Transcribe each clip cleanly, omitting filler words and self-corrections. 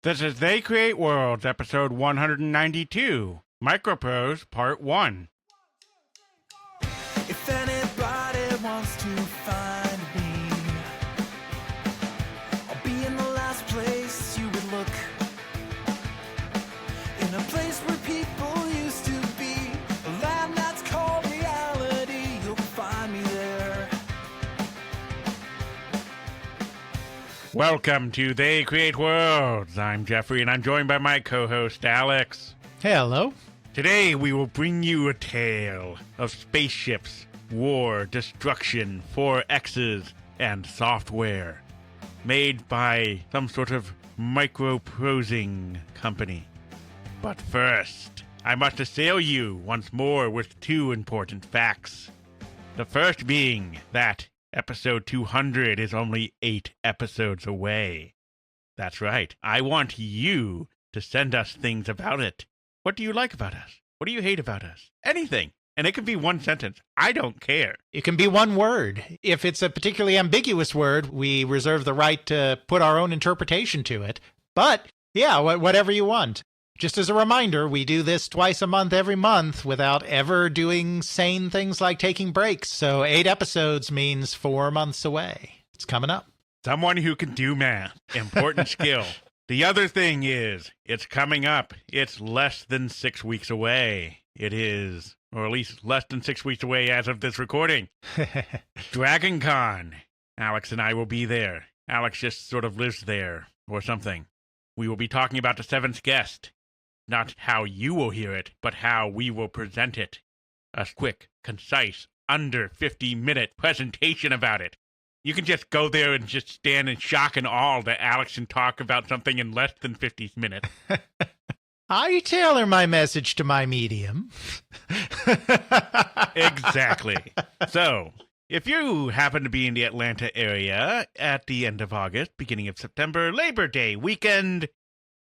This is They Create Worlds, episode 192, Microprose, part 1. If anybody wants to find me, I'll be in the last place you would look. In a place where people used to be, a land that's called reality. You'll find me there. Welcome to They Create Worlds. I'm Jeffrey, and I'm joined by my co-host, Alex. Hello. Today, we will bring you a tale of spaceships, war, destruction, 4Xs, and software. Made by some sort of microprosing company. But first, I must assail you once more with two important facts. The first being that episode 200 is only 8 episodes away. That's right. I want you to send us things about it. What do you like about us? What do you hate about us? Anything. And it can be one sentence. I don't care. It can be one word. If it's a particularly ambiguous word, we reserve the right to put our own interpretation to it. But, yeah, whatever you want. Just as a reminder, we do this twice a month, every month, without ever doing sane things like taking breaks. So 8 episodes means 4 months away. It's coming up. Someone who can do math. Important skill. The other thing is, it's coming up. It's less than 6 weeks away. It is, or at least less than 6 weeks away as of this recording. Dragon Con. Alex and I will be there. Alex just sort of lives there, or something. We will be talking about the 7th guest. Not how you will hear it, but how we will present it. A quick, concise, under 50-minute presentation about it. You can just go there and just stand in shock and awe that Alex can talk about something in less than 50 minutes. I tailor my message to my medium. Exactly. So, if you happen to be in the Atlanta area at the end of August, beginning of September, Labor Day weekend,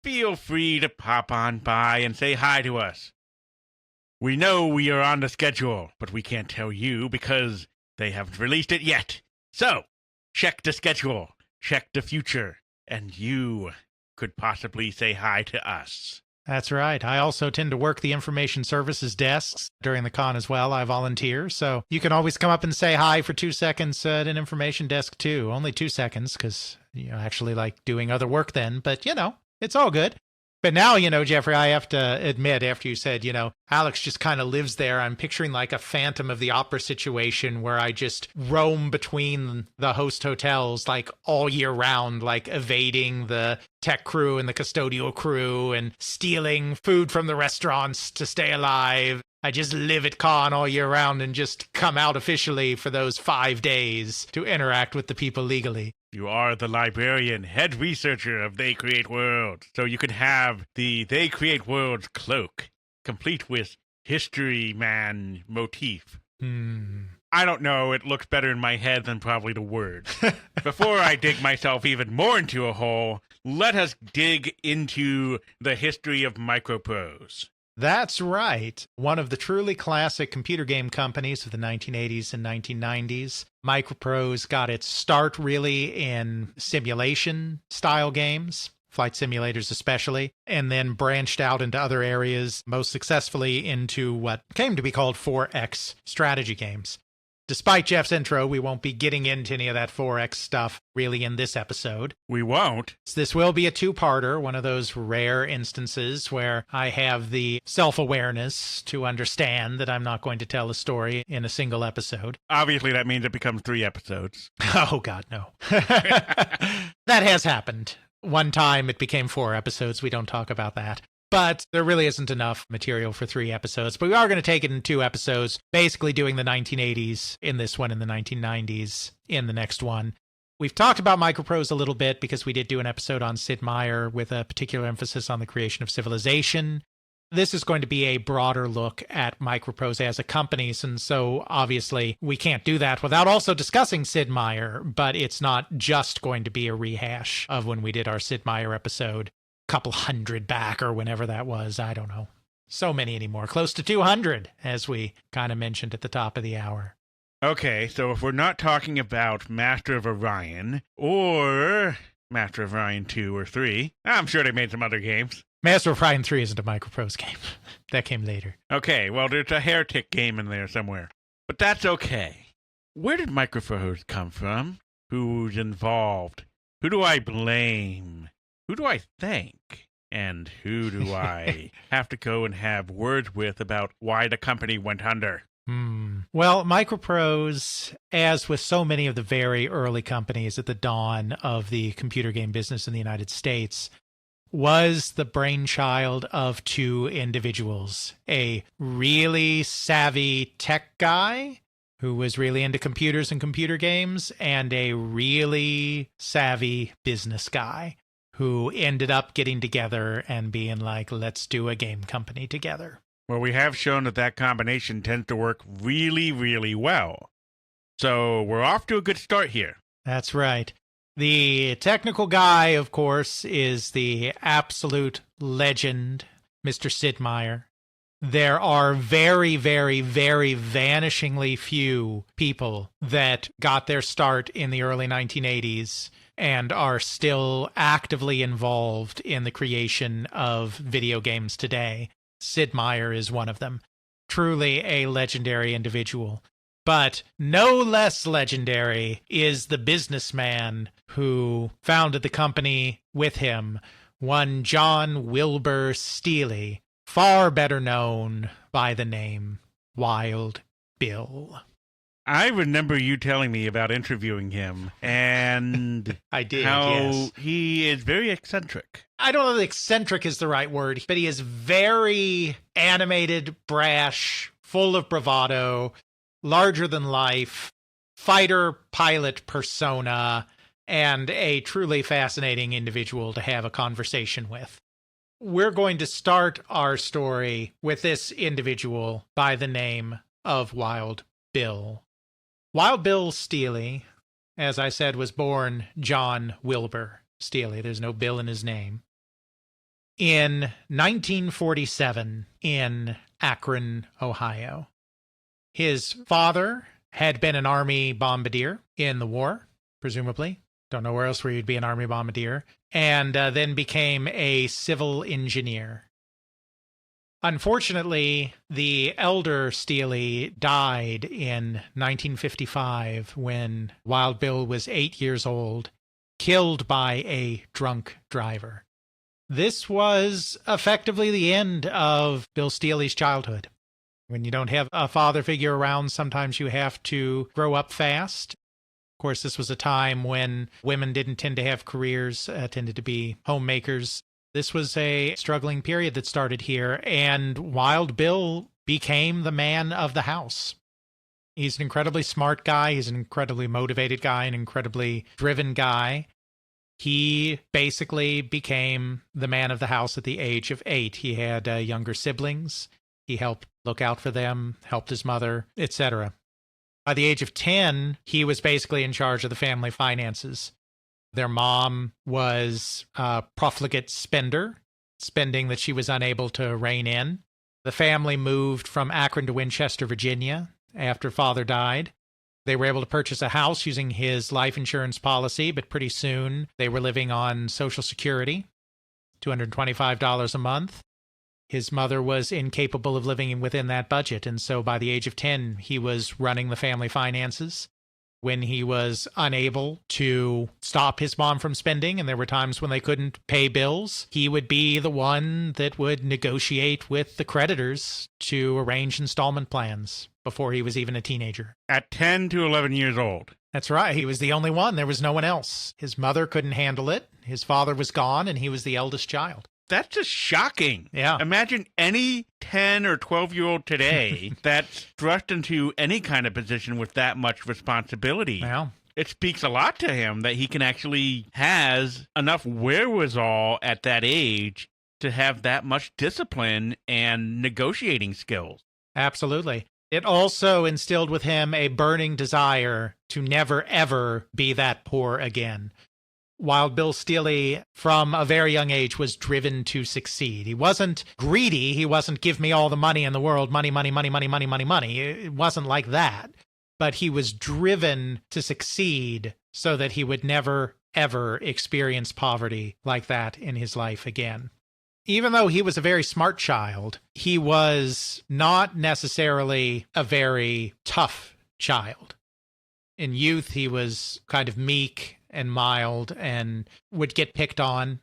feel free to pop on by and say hi to us. We know we are on the schedule, but we can't tell you because they haven't released it yet. So, check the schedule, check the future, and you could possibly say hi to us. That's right. I also tend to work the information services desks during the con as well. I volunteer, so you can always come up and say hi for 2 seconds at an information desk too. Only 2 seconds because you actually like doing other work then, but it's all good. But now, Jeffrey, I have to admit, after you said, Alex just kind of lives there, I'm picturing like a Phantom of the Opera situation where I just roam between the host hotels like all year round, like evading the tech crew and the custodial crew and stealing food from the restaurants to stay alive. I just live at con all year round and just come out officially for those 5 days to interact with the people legally. You are the librarian, head researcher of They Create Worlds, so you can have the They Create Worlds cloak, complete with History Man motif. I don't know, it looks better in my head than probably the words. Before I dig myself even more into a hole, let us dig into the history of Microprose. That's right. One of the truly classic computer game companies of the 1980s and 1990s. Microprose got its start really in simulation-style games, flight simulators especially, and then branched out into other areas, most successfully into what came to be called 4X strategy games. Despite Jeff's intro, we won't be getting into any of that 4X stuff really in this episode. We won't. This will be a 2-parter, one of those rare instances where I have the self-awareness to understand that I'm not going to tell a story in a single episode. Obviously, that means it becomes 3 episodes. Oh, God, no. That has happened. One time it became 4 episodes. We don't talk about that. But there really isn't enough material for 3 episodes. But we are going to take it in 2 episodes, basically doing the 1980s in this one and the 1990s in the next one. We've talked about Microprose a little bit because we did do an episode on Sid Meier with a particular emphasis on the creation of civilization. This is going to be a broader look at Microprose as a company, and so obviously we can't do that without also discussing Sid Meier, but it's not just going to be a rehash of when we did our Sid Meier episode. Couple hundred back or whenever that was, I don't know. So many anymore, close to 200, as we kind of mentioned at the top of the hour. Okay, so if we're not talking about Master of Orion or Master of Orion 2 or 3. I'm sure they made some other games. Master of Orion 3 isn't a Microprose game. That came later. Okay, well, there's a Heretic game in there somewhere. But that's okay. Where did Microprose come from? Who's involved? Who do I blame? Who do I thank? And who do I have to go and have words with about why the company went under? Well, Microprose, as with so many of the very early companies at the dawn of the computer game business in the United States, was the brainchild of two individuals. A really savvy tech guy who was really into computers and computer games, and a really savvy business guy who ended up getting together and being like, let's do a game company together. Well, we have shown that that combination tends to work really, really well. So we're off to a good start here. That's right. The technical guy, of course, is the absolute legend, Mr. Sid Meier. There are very, very, very vanishingly few people that got their start in the early 1980s and are still actively involved in the creation of video games today. Sid Meier is one of them. Truly a legendary individual. But no less legendary is the businessman who founded the company with him, one John Wilbur Stealey, far better known by the name Wild Bill. I remember you telling me about interviewing him, and I did, how yes. he is very eccentric. I don't know if eccentric is the right word, but he is very animated, brash, full of bravado, larger than life, fighter pilot persona, and a truly fascinating individual to have a conversation with. We're going to start our story with this individual by the name of Wild Bill. Wild Bill Stealey, as I said, was born John Wilbur Stealey. There's no Bill in his name. In 1947 in Akron, Ohio. His father had been an Army bombardier in the war, presumably. Don't know where else where you'd be an Army bombardier. And then became a civil engineer. Unfortunately, the elder Stealey died in 1955 when Wild Bill was 8 years old, killed by a drunk driver. This was effectively the end of Bill Stealey's childhood. When you don't have a father figure around, sometimes you have to grow up fast. Of course, this was a time when women didn't tend to have careers, tended to be homemakers. This was a struggling period that started here, and Wild Bill became the man of the house. He's an incredibly smart guy. He's an incredibly motivated guy, an incredibly driven guy. He basically became the man of the house at the age of 8. He had younger siblings. He helped look out for them, helped his mother, etc. By the age of 10, he was basically in charge of the family finances. Their mom was a profligate spender, spending that she was unable to rein in. The family moved from Akron to Winchester, Virginia, after father died. They were able to purchase a house using his life insurance policy, but pretty soon they were living on Social Security, $225 a month. His mother was incapable of living within that budget, and so by the age of 10, he was running the family finances. When he was unable to stop his mom from spending, and there were times when they couldn't pay bills, he would be the one that would negotiate with the creditors to arrange installment plans before he was even a teenager. At 10 to 11 years old. That's right. He was the only one. There was no one else. His mother couldn't handle it. His father was gone, and he was the eldest child. That's just shocking. Yeah. Imagine any 10 or 12-year-old today that's thrust into any kind of position with that much responsibility. Well, it speaks a lot to him that he can actually has enough wherewithal at that age to have that much discipline and negotiating skills. absolutely. It also instilled with him a burning desire to never, ever be that poor again. Wild Bill Stealey, from a very young age, was driven to succeed. He wasn't greedy. He wasn't, give me all the money in the world, money, money, money, money, money, money, money. It wasn't like that. But he was driven to succeed so that he would never, ever experience poverty like that in his life again. Even though he was a very smart child, he was not necessarily a very tough child. In youth, he was kind of meek and mild and would get picked on.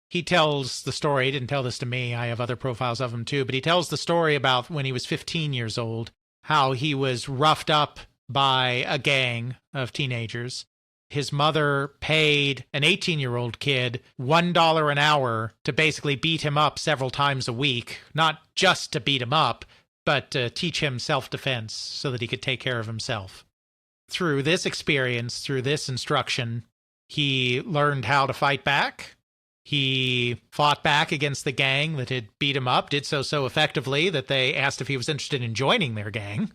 He tells the story, he didn't tell this to me, I have other profiles of him too, but he tells the story about when he was 15 years old, how he was roughed up by a gang of teenagers. His mother paid an 18-year-old kid $1 an hour to basically beat him up several times a week, not just to beat him up, but to teach him self-defense so that he could take care of himself. Through this experience, through this instruction, he learned how to fight back. He fought back against the gang that had beat him up, did so effectively that they asked if he was interested in joining their gang.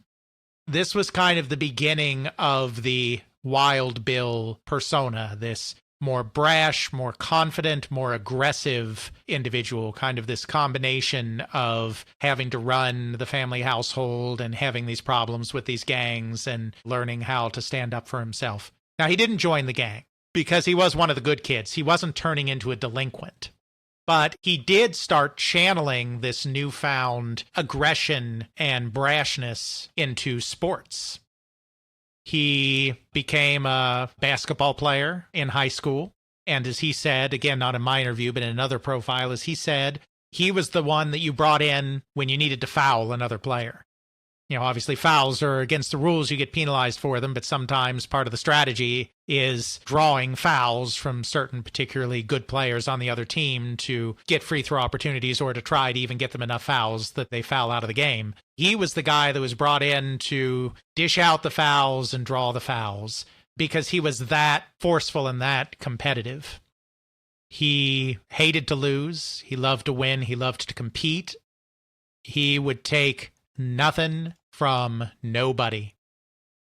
This was kind of the beginning of the Wild Bill persona, this more brash, more confident, more aggressive individual, kind of this combination of having to run the family household and having these problems with these gangs and learning how to stand up for himself. Now, he didn't join the gang because he was one of the good kids. He wasn't turning into a delinquent. But he did start channeling this newfound aggression and brashness into sports. He became a basketball player in high school. And as he said, again, not in my interview, but in another profile, as he said, he was the one that you brought in when you needed to foul another player. You know, obviously fouls are against the rules. You get penalized for them, but sometimes part of the strategy is drawing fouls from certain particularly good players on the other team to get free throw opportunities or to try to even get them enough fouls that they foul out of the game. He was the guy that was brought in to dish out the fouls and draw the fouls because he was that forceful and that competitive. He hated to lose. He loved to win. He loved to compete. He would take nothing from nobody.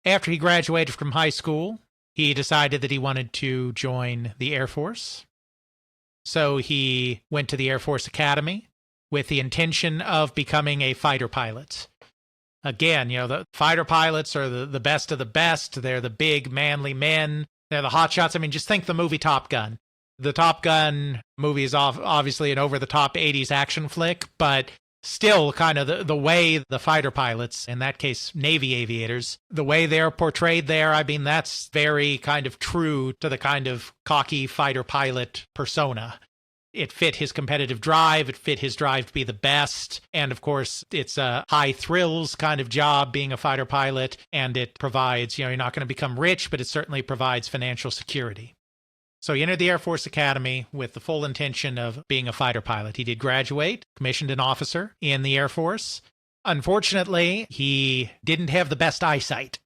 After he graduated from high school, he decided that he wanted to join the Air Force. So he went to the Air Force Academy with the intention of becoming a fighter pilot. Again, you know, the fighter pilots are the best of the best. They're the big, manly men. They're the hotshots. I mean, just think the movie Top Gun. The Top Gun movie is obviously an over-the-top 80s action flick, but still kind of the way the fighter pilots, in that case Navy aviators, the way they're portrayed there, I mean, that's very kind of true to the kind of cocky fighter pilot persona. It fit his competitive drive, it fit his drive to be the best, and of course it's a high thrills kind of job being a fighter pilot, and it provides, you know, you're not going to become rich, but it certainly provides financial security. So he entered the Air Force Academy with the full intention of being a fighter pilot. He did graduate, commissioned an officer in the Air Force. Unfortunately, he didn't have the best eyesight.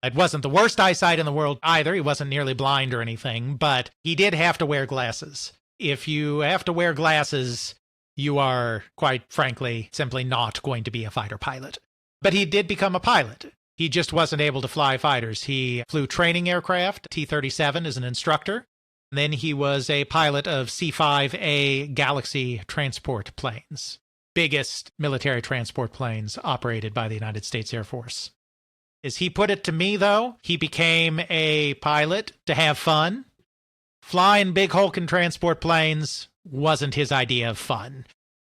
It wasn't the worst eyesight in the world either. He wasn't nearly blind or anything, but he did have to wear glasses. If you have to wear glasses, you are, quite frankly, simply not going to be a fighter pilot. But he did become a pilot. He just wasn't able to fly fighters. He flew training aircraft, T-37 as an instructor. Then he was a pilot of C-5A Galaxy transport planes, biggest military transport planes operated by the United States Air Force. As he put it to me, though, he became a pilot to have fun. Flying big hulking transport planes wasn't his idea of fun.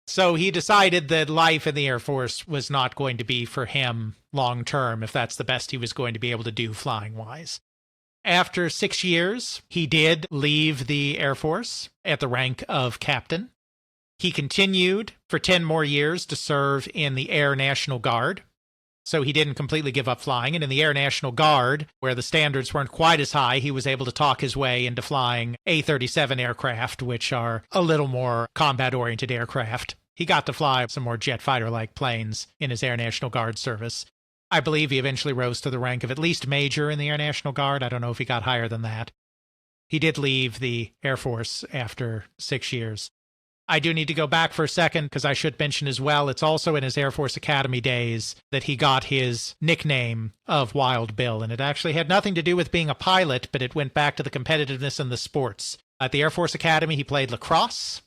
So he decided that life in the Air Force was not going to be for him long term, if that's the best he was going to be able to do flying-wise. After 6 years, he did leave the Air Force at the rank of captain. He continued for 10 more years to serve in the Air National Guard. So he didn't completely give up flying. And in the Air National Guard, where the standards weren't quite as high, he was able to talk his way into flying A-37 aircraft, which are a little more combat-oriented aircraft. He got to fly some more jet fighter-like planes in his Air National Guard service. I believe he eventually rose to the rank of at least major in the Air National Guard. I don't know if he got higher than that. He did leave the Air Force after 6 years. I do need to go back for a second because I should mention as well, it's also in his Air Force Academy days that he got his nickname of Wild Bill. And it actually had nothing to do with being a pilot, but it went back to the competitiveness in the sports. At the Air Force Academy, he played lacrosse.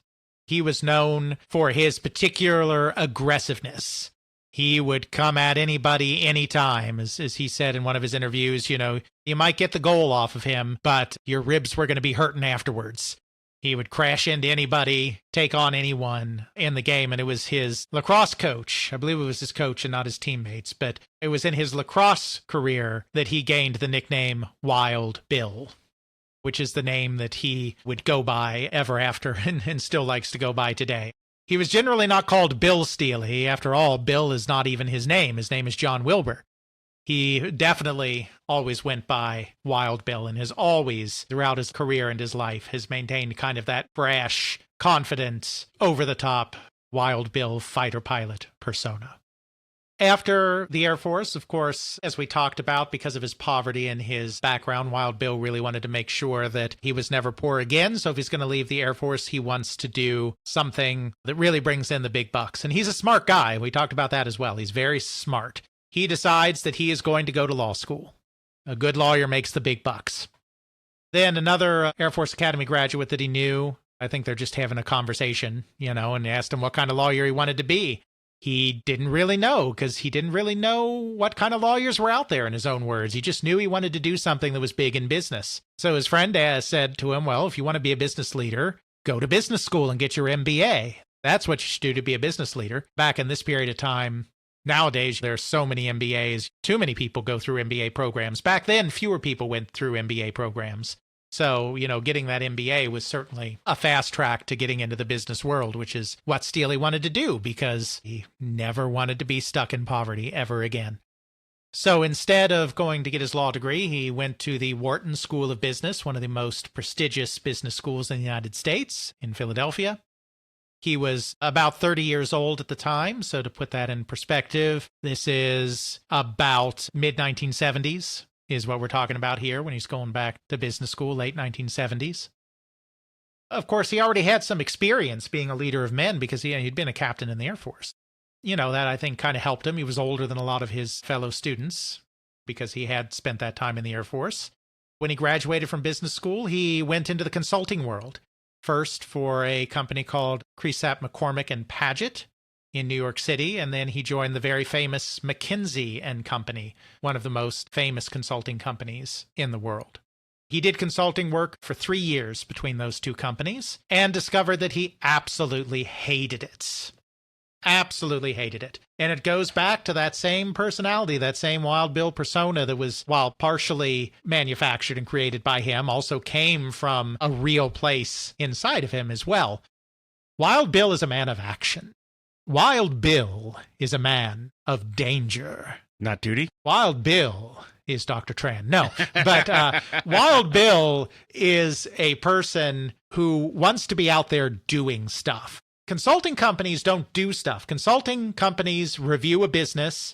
He was known for his particular aggressiveness. He would come at anybody anytime. As he said in one of his interviews, you might get the goal off of him, but your ribs were going to be hurting afterwards. He would crash into anybody, take on anyone in the game, and it was his lacrosse coach. I believe it was his coach and not his teammates, but it was in his lacrosse career that he gained the nickname Wild Bill, which is the name that he would go by ever after and still likes to go by today. He was generally not called Bill Stealey. After all, Bill is not even his name. His name is John Wilbur. He definitely always went by Wild Bill and has always, throughout his career and his life, has maintained kind of that brash, confident, over-the-top Wild Bill fighter pilot persona. After the Air Force, of course, as we talked about, because of his poverty and his background, Wild Bill really wanted to make sure that he was never poor again. So if he's going to leave the Air Force, he wants to do something that really brings in the big bucks. And he's a smart guy. We talked about that as well. He's very smart. He decides that he is going to go to law school. A good lawyer makes the big bucks. Then another Air Force Academy graduate that he knew, I think they're just having a conversation, and asked him what kind of lawyer he wanted to be. He didn't really know, because he didn't really know what kind of lawyers were out there, in his own words. He just knew he wanted to do something that was big in business. So his friend said to him, well, if you want to be a business leader, go to business school and get your MBA. That's what you should do to be a business leader. Back in this period of time, nowadays, there are so many MBAs. Too many people go through MBA programs. Back then, fewer people went through MBA programs. So, getting that MBA was certainly a fast track to getting into the business world, which is what Stealey wanted to do because he never wanted to be stuck in poverty ever again. So instead of going to get his law degree, he went to the Wharton School of Business, one of the most prestigious business schools in the United States, in Philadelphia. He was about 30 years old at the time, so to put that in perspective, this is about mid-1970s. Is what we're talking about here when he's going back to business school, late 1970s. Of course, he already had some experience being a leader of men because he'd been a captain in the Air Force. That I think kind of helped him. He was older than a lot of his fellow students because he had spent that time in the Air Force. When he graduated from business school, he went into the consulting world. First for a company called Cresap, McCormick and Paget in New York City, and then he joined the very famous McKinsey & Company, one of the most famous consulting companies in the world. He did consulting work for 3 years between those two companies and discovered that he absolutely hated it. Absolutely hated it. And it goes back to that same personality, that same Wild Bill persona that was, while partially manufactured and created by him, also came from a real place inside of him as well. Wild Bill is a man of action. Wild Bill is a man of danger. Not duty? Wild Bill is Dr. Tran. No, but Wild Bill is a person who wants to be out there doing stuff. Consulting companies don't do stuff. Consulting companies review a business,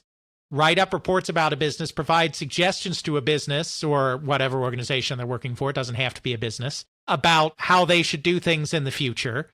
write up reports about a business, provide suggestions to a business or whatever organization they're working for, it doesn't have to be a business, about how they should do things in the future.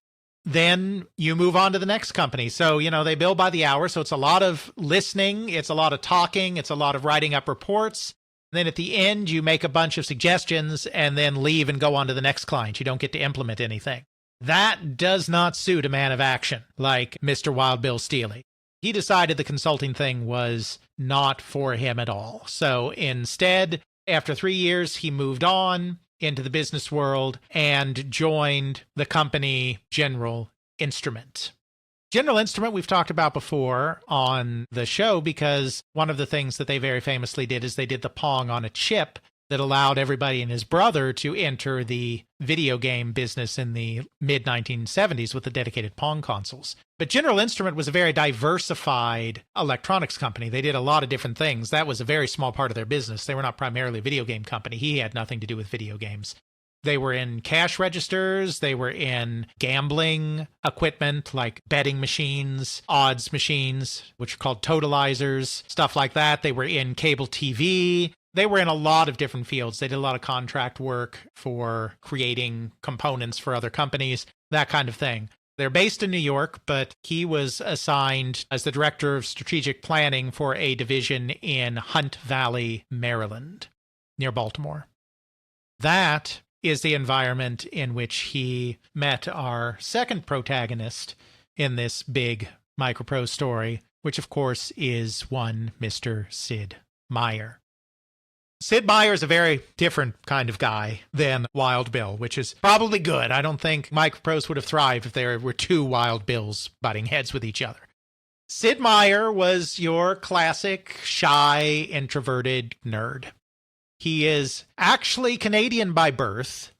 Then you move on to the next company. So, they bill by the hour. So it's a lot of listening. It's a lot of talking. It's a lot of writing up reports. And then at the end, you make a bunch of suggestions and then leave and go on to the next client. You don't get to implement anything. That does not suit a man of action like Mr. Wild Bill Stealey. He decided the consulting thing was not for him at all. So instead, after 3 years, he moved on into the business world and joined the company General Instrument. General Instrument we've talked about before on the show because one of the things that they very famously did is they did the Pong on a chip that allowed everybody and his brother to enter the video game business in the mid-1970s with the dedicated Pong consoles. But General Instrument was a very diversified electronics company. They did a lot of different things. That was a very small part of their business. They were not primarily a video game company. He had nothing to do with video games. They were in cash registers. They were in gambling equipment like betting machines, odds machines, which are called totalizers, stuff like that. They were in cable TV. They were in a lot of different fields. They did a lot of contract work for creating components for other companies, that kind of thing. They're based in New York, but he was assigned as the director of strategic planning for a division in Hunt Valley, Maryland, near Baltimore. That is the environment in which he met our second protagonist in this big Microprose story, which of course is one Mr. Sid Meier. Sid Meier is a very different kind of guy than Wild Bill, which is probably good. I don't think Microprose would have thrived if there were two Wild Bills butting heads with each other. Sid Meier was your classic, shy, introverted nerd. He is actually Canadian by birth,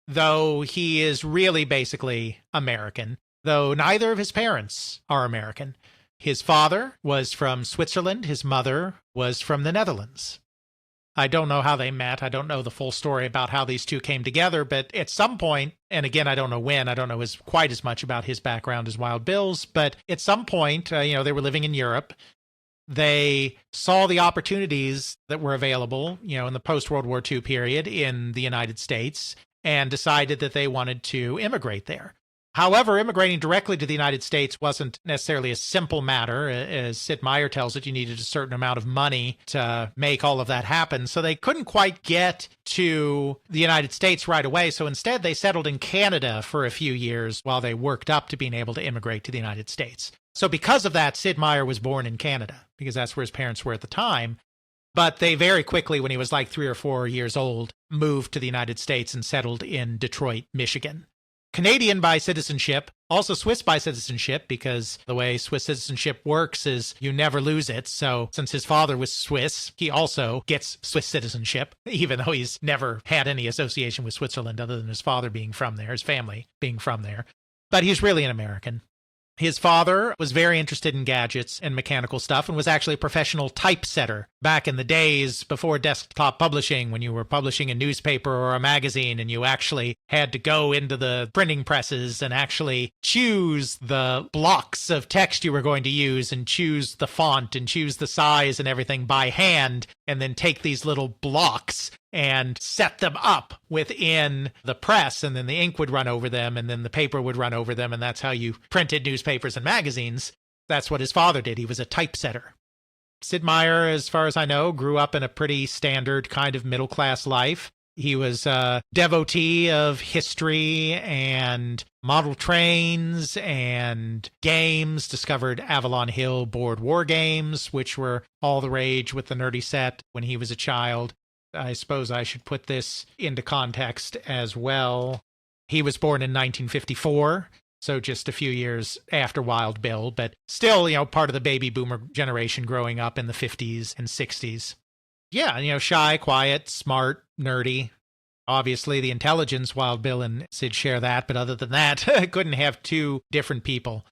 though he is really basically American, though neither of his parents are American. His father was from Switzerland. His mother was from the Netherlands. I don't know how they met. I don't know the full story about how these two came together, but at some point, and again, I don't know when, I don't know quite as much about his background as Wild Bill's, but at some point, they were living in Europe. They saw the opportunities that were available, in the post-World War II period in the United States and decided that they wanted to immigrate there. However, immigrating directly to the United States wasn't necessarily a simple matter. As Sid Meier tells it, you needed a certain amount of money to make all of that happen. So they couldn't quite get to the United States right away. So instead, they settled in Canada for a few years while they worked up to being able to immigrate to the United States. So because of that, Sid Meier was born in Canada because that's where his parents were at the time. But they very quickly, when he was like 3 or 4 years old, moved to the United States and settled in Detroit, Michigan. Canadian by citizenship, also Swiss by citizenship, because the way Swiss citizenship works is you never lose it. So since his father was Swiss, he also gets Swiss citizenship, even though he's never had any association with Switzerland other than his father being from there, his family being from there. But he's really an American. His father was very interested in gadgets and mechanical stuff and was actually a professional typesetter back in the days before desktop publishing, when you were publishing a newspaper or a magazine and you actually had to go into the printing presses and actually choose the blocks of text you were going to use and choose the font and choose the size and everything by hand, and then take these little blocks and set them up within the press, and then the ink would run over them, and then the paper would run over them, and that's how you printed newspapers and magazines. That's what his father did. He was a typesetter. Sid Meier, as far as I know, grew up in a pretty standard kind of middle-class life. He was a devotee of history and model trains and games, discovered Avalon Hill board war games, which were all the rage with the nerdy set when he was a child. I suppose I should put this into context as well. He was born in 1954, so just a few years after Wild Bill, but still, part of the baby boomer generation growing up in the 50s and 60s. Yeah, shy, quiet, smart, nerdy. Obviously, the intelligence, Wild Bill and Sid share that, but other than that, couldn't have two different people.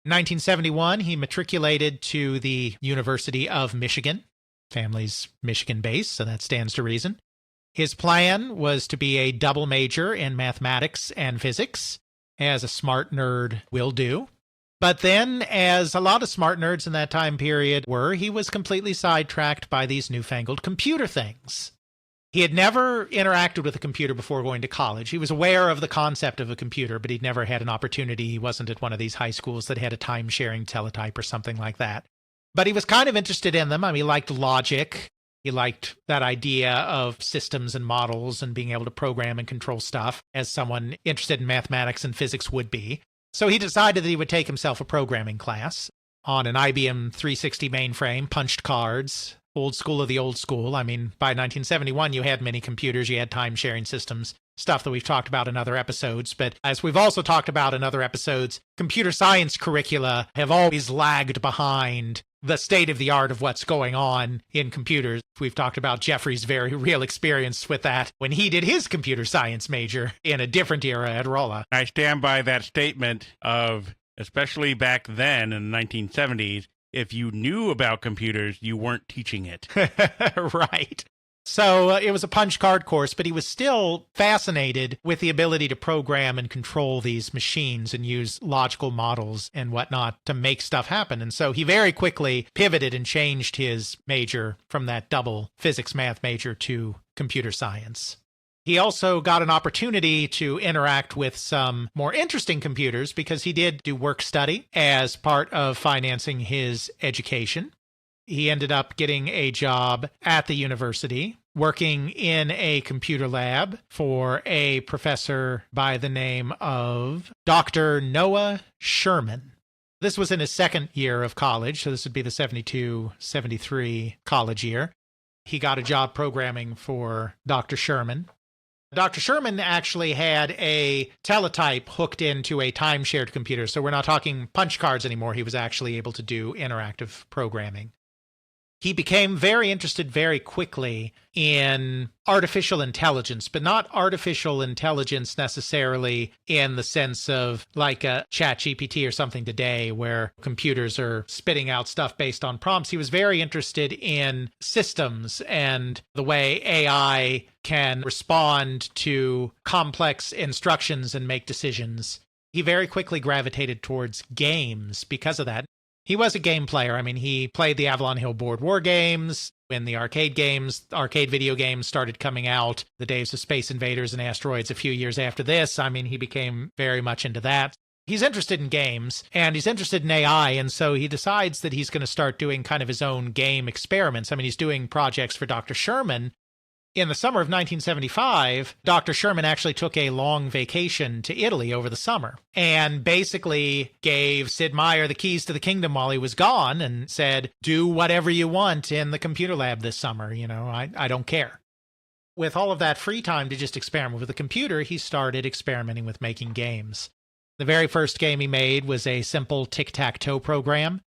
In 1971, he matriculated to the University of Michigan. Family's Michigan-based, so that stands to reason. His plan was to be a double major in mathematics and physics, as a smart nerd will do. But then, as a lot of smart nerds in that time period were, he was completely sidetracked by these newfangled computer things. He had never interacted with a computer before going to college. He was aware of the concept of a computer, but he'd never had an opportunity. He wasn't at one of these high schools that had a time-sharing teletype or something like that. But he was kind of interested in them. He liked logic. He liked that idea of systems and models and being able to program and control stuff, as someone interested in mathematics and physics would be. So he decided that he would take himself a programming class on an IBM 360 mainframe, punched cards, old school of the old school. By 1971, you had many computers, you had time-sharing systems, stuff that we've talked about in other episodes. But as we've also talked about in other episodes, computer science curricula have always lagged behind the state of the art of what's going on in computers. We've talked about Jeffrey's very real experience with that when he did his computer science major in a different era at Rolla. I stand by that statement of, especially back then in the 1970s, if you knew about computers, you weren't teaching it. Right. So it was a punch card course, but he was still fascinated with the ability to program and control these machines and use logical models and whatnot to make stuff happen. And so he very quickly pivoted and changed his major from that double physics math major to computer science. He also got an opportunity to interact with some more interesting computers because he did do work study as part of financing his education. He ended up getting a job at the university, working in a computer lab for a professor by the name of Dr. Noah Sherman. This was in his second year of college, so this would be the 72-73 college year. He got a job programming for Dr. Sherman. Dr. Sherman actually had a teletype hooked into a time-shared computer, so we're not talking punch cards anymore. He was actually able to do interactive programming. He became very interested very quickly in artificial intelligence, but not artificial intelligence necessarily in the sense of like a ChatGPT or something today where computers are spitting out stuff based on prompts. He was very interested in systems and the way AI can respond to complex instructions and make decisions. He very quickly gravitated towards games because of that. He was a game player. I mean, he played the Avalon Hill board war games. When the arcade video games started coming out, the days of Space Invaders and Asteroids a few years after this, I mean, he became very much into that. He's interested in games, and he's interested in AI, and so he decides that he's going to start doing kind of his own game experiments. I mean, he's doing projects for Dr. Sherman. In the summer of 1975, Dr. Sherman actually took a long vacation to Italy over the summer and basically gave Sid Meier the keys to the kingdom while he was gone and said, do whatever you want in the computer lab this summer. You know, I don't care. With all of that free time to just experiment with the computer, he started experimenting with making games. The very first game he made was a simple tic-tac-toe program.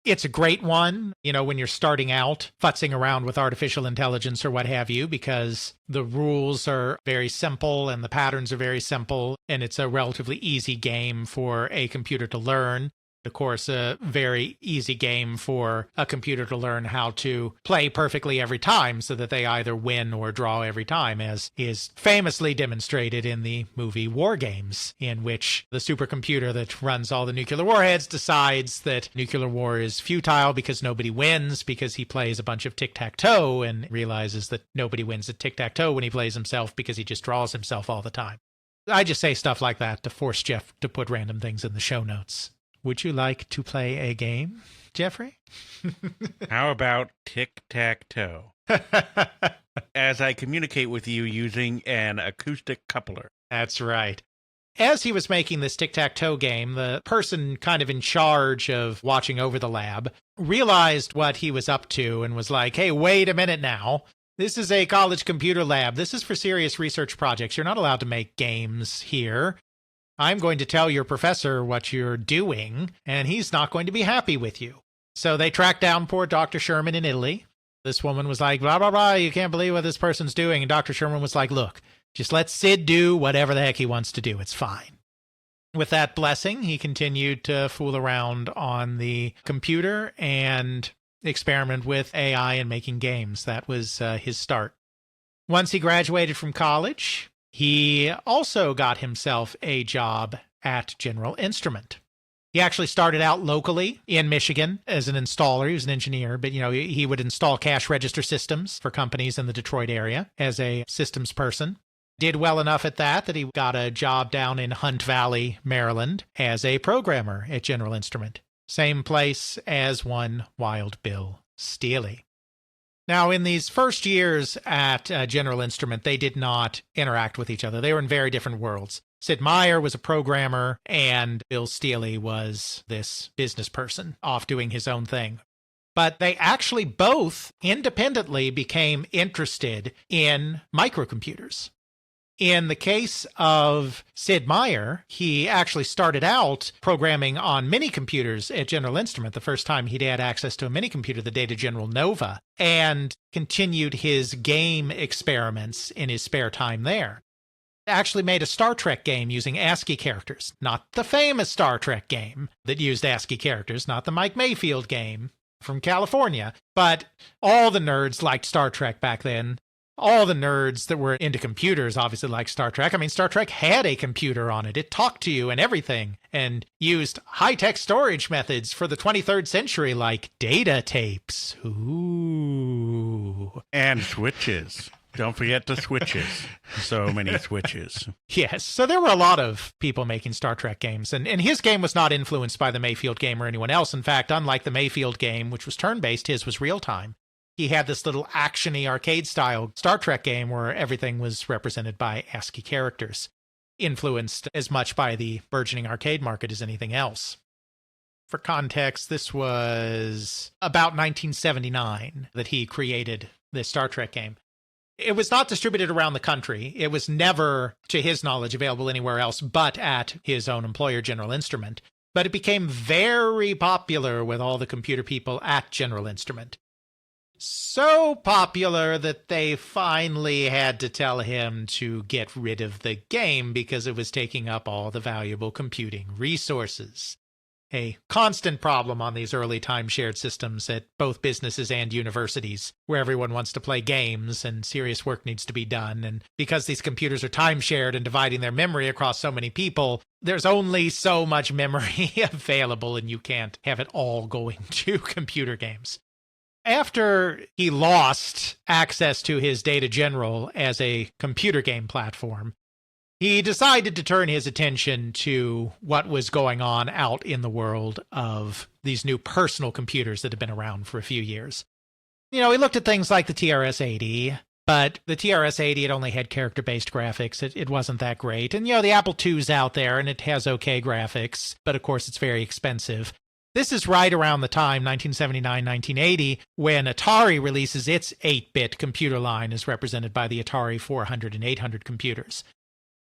It's a great one, you know, when you're starting out, futzing around with artificial intelligence or what have you, because the rules are very simple and the patterns are very simple, and it's a relatively easy game for a computer to learn. Of course, a very easy game for a computer to learn how to play perfectly every time so that they either win or draw every time, as is famously demonstrated in the movie War Games, in which the supercomputer that runs all the nuclear warheads decides that nuclear war is futile because nobody wins, because he plays a bunch of tic-tac-toe and realizes that nobody wins at tic-tac-toe when he plays himself because he just draws himself all the time. I just say stuff like that to force Jeff to put random things in the show notes. Would you like to play a game, Jeffrey? How about tic-tac-toe? As I communicate with you using an acoustic coupler. That's right. As he was making this tic-tac-toe game, the person kind of in charge of watching over the lab realized what he was up to and was like, hey, wait a minute now. This is a college computer lab. This is for serious research projects. You're not allowed to make games here. I'm going to tell your professor what you're doing, and he's not going to be happy with you. So they tracked down poor Dr. Sherman in Italy. This woman was like, blah, blah, blah, you can't believe what this person's doing. And Dr. Sherman was like, look, just let Sid do whatever the heck he wants to do. It's fine. With that blessing, he continued to fool around on the computer and experiment with AI and making games. That was his start. Once he graduated from college, he also got himself a job at General Instrument. He actually started out locally in Michigan as an installer. He was an engineer, but, you know, he would install cash register systems for companies in the Detroit area as a systems person. Did well enough at that he got a job down in Hunt Valley, Maryland, as a programmer at General Instrument. Same place as one Wild Bill Stealey. Now, in these first years at General Instrument, they did not interact with each other. They were in very different worlds. Sid Meier was a programmer, and Bill Stealey was this business person off doing his own thing. But they actually both independently became interested in microcomputers. In the case of Sid Meier, he actually started out programming on mini-computers at General Instrument the first time he'd had access to a mini-computer, the Data General Nova, and continued his game experiments in his spare time there. Actually made a Star Trek game using ASCII characters. Not the famous Star Trek game that used ASCII characters, not the Mike Mayfield game from California, but all the nerds liked Star Trek back then. All the nerds that were into computers obviously liked Star Trek. I mean, Star Trek had a computer on it. It talked to you and everything, and used high-tech storage methods for the 23rd century, like data tapes. Ooh. And switches. Don't forget the switches. So many switches. Yes, so there were a lot of people making Star Trek games, and his game was not influenced by the Mayfield game or anyone else. In fact, unlike the Mayfield game, which was turn-based, his was real-time. He had this little action-y arcade-style Star Trek game where everything was represented by ASCII characters, influenced as much by the burgeoning arcade market as anything else. For context, this was about 1979 that he created this Star Trek game. It was not distributed around the country. It was never, to his knowledge, available anywhere else but at his own employer, General Instrument. But it became very popular with all the computer people at General Instrument. So popular that they finally had to tell him to get rid of the game because it was taking up all the valuable computing resources. A constant problem on these early time-shared systems at both businesses and universities, where everyone wants to play games and serious work needs to be done. And because these computers are time-shared and dividing their memory across so many people, there's only so much memory available, and you can't have it all going to computer games. After he lost access to his Data General as a computer game platform, he decided to turn his attention to what was going on out in the world of these new personal computers that have been around for a few years. He looked at things like the TRS-80, but the TRS-80 had only had character-based graphics. It wasn't that great. And, the Apple II's out there, and it has okay graphics, but of course it's very expensive. This is right around the time, 1979, 1980, when Atari releases its 8-bit computer line as represented by the Atari 400 and 800 computers.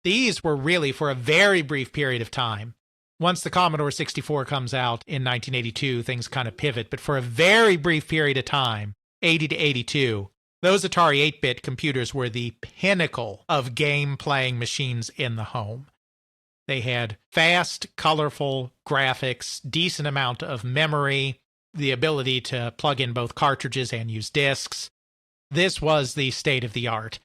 These were really for a very brief period of time. Once the Commodore 64 comes out in 1982, things kind of pivot, but for a very brief period of time, 80 to 82, those Atari 8-bit computers were the pinnacle of game-playing machines in the home. They had fast, colorful graphics, decent amount of memory, the ability to plug in both cartridges and use discs. This was the state of the art.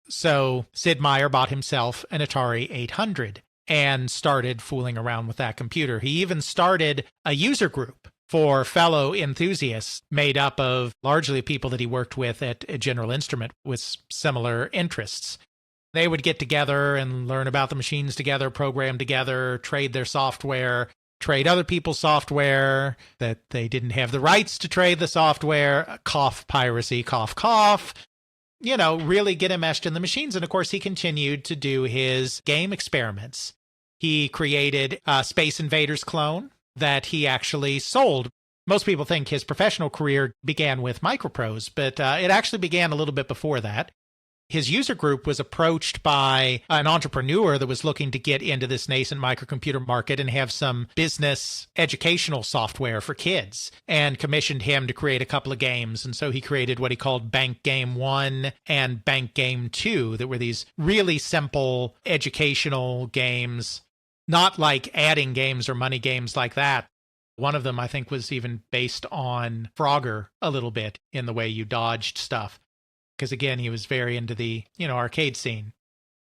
So Sid Meier bought himself an Atari 800 and started fooling around with that computer. He even started a user group for fellow enthusiasts made up of largely people that he worked with at General Instrument with similar interests. They would get together and learn about the machines together, program together, trade their software, trade other people's software, that they didn't have the rights to trade the software, cough piracy, cough, cough. Really get enmeshed in the machines. And of course, he continued to do his game experiments. He created a Space Invaders clone that he actually sold. Most people think his professional career began with Microprose, but it actually began a little bit before that. His user group was approached by an entrepreneur that was looking to get into this nascent microcomputer market and have some business educational software for kids, and commissioned him to create a couple of games. And so he created what he called Bank Game 1 and Bank Game 2 that were these really simple educational games, not like adding games or money games like that. One of them, I think, was even based on Frogger a little bit in the way you dodged stuff. Because again, he was very into the, arcade scene.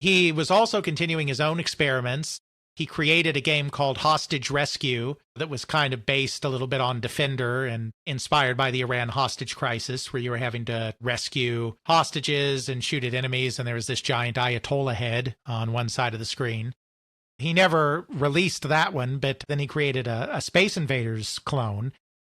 He was also continuing his own experiments. He created a game called Hostage Rescue that was kind of based a little bit on Defender and inspired by the Iran hostage crisis, where you were having to rescue hostages and shoot at enemies, and there was this giant Ayatollah head on one side of the screen. He never released that one, but then he created a Space Invaders clone.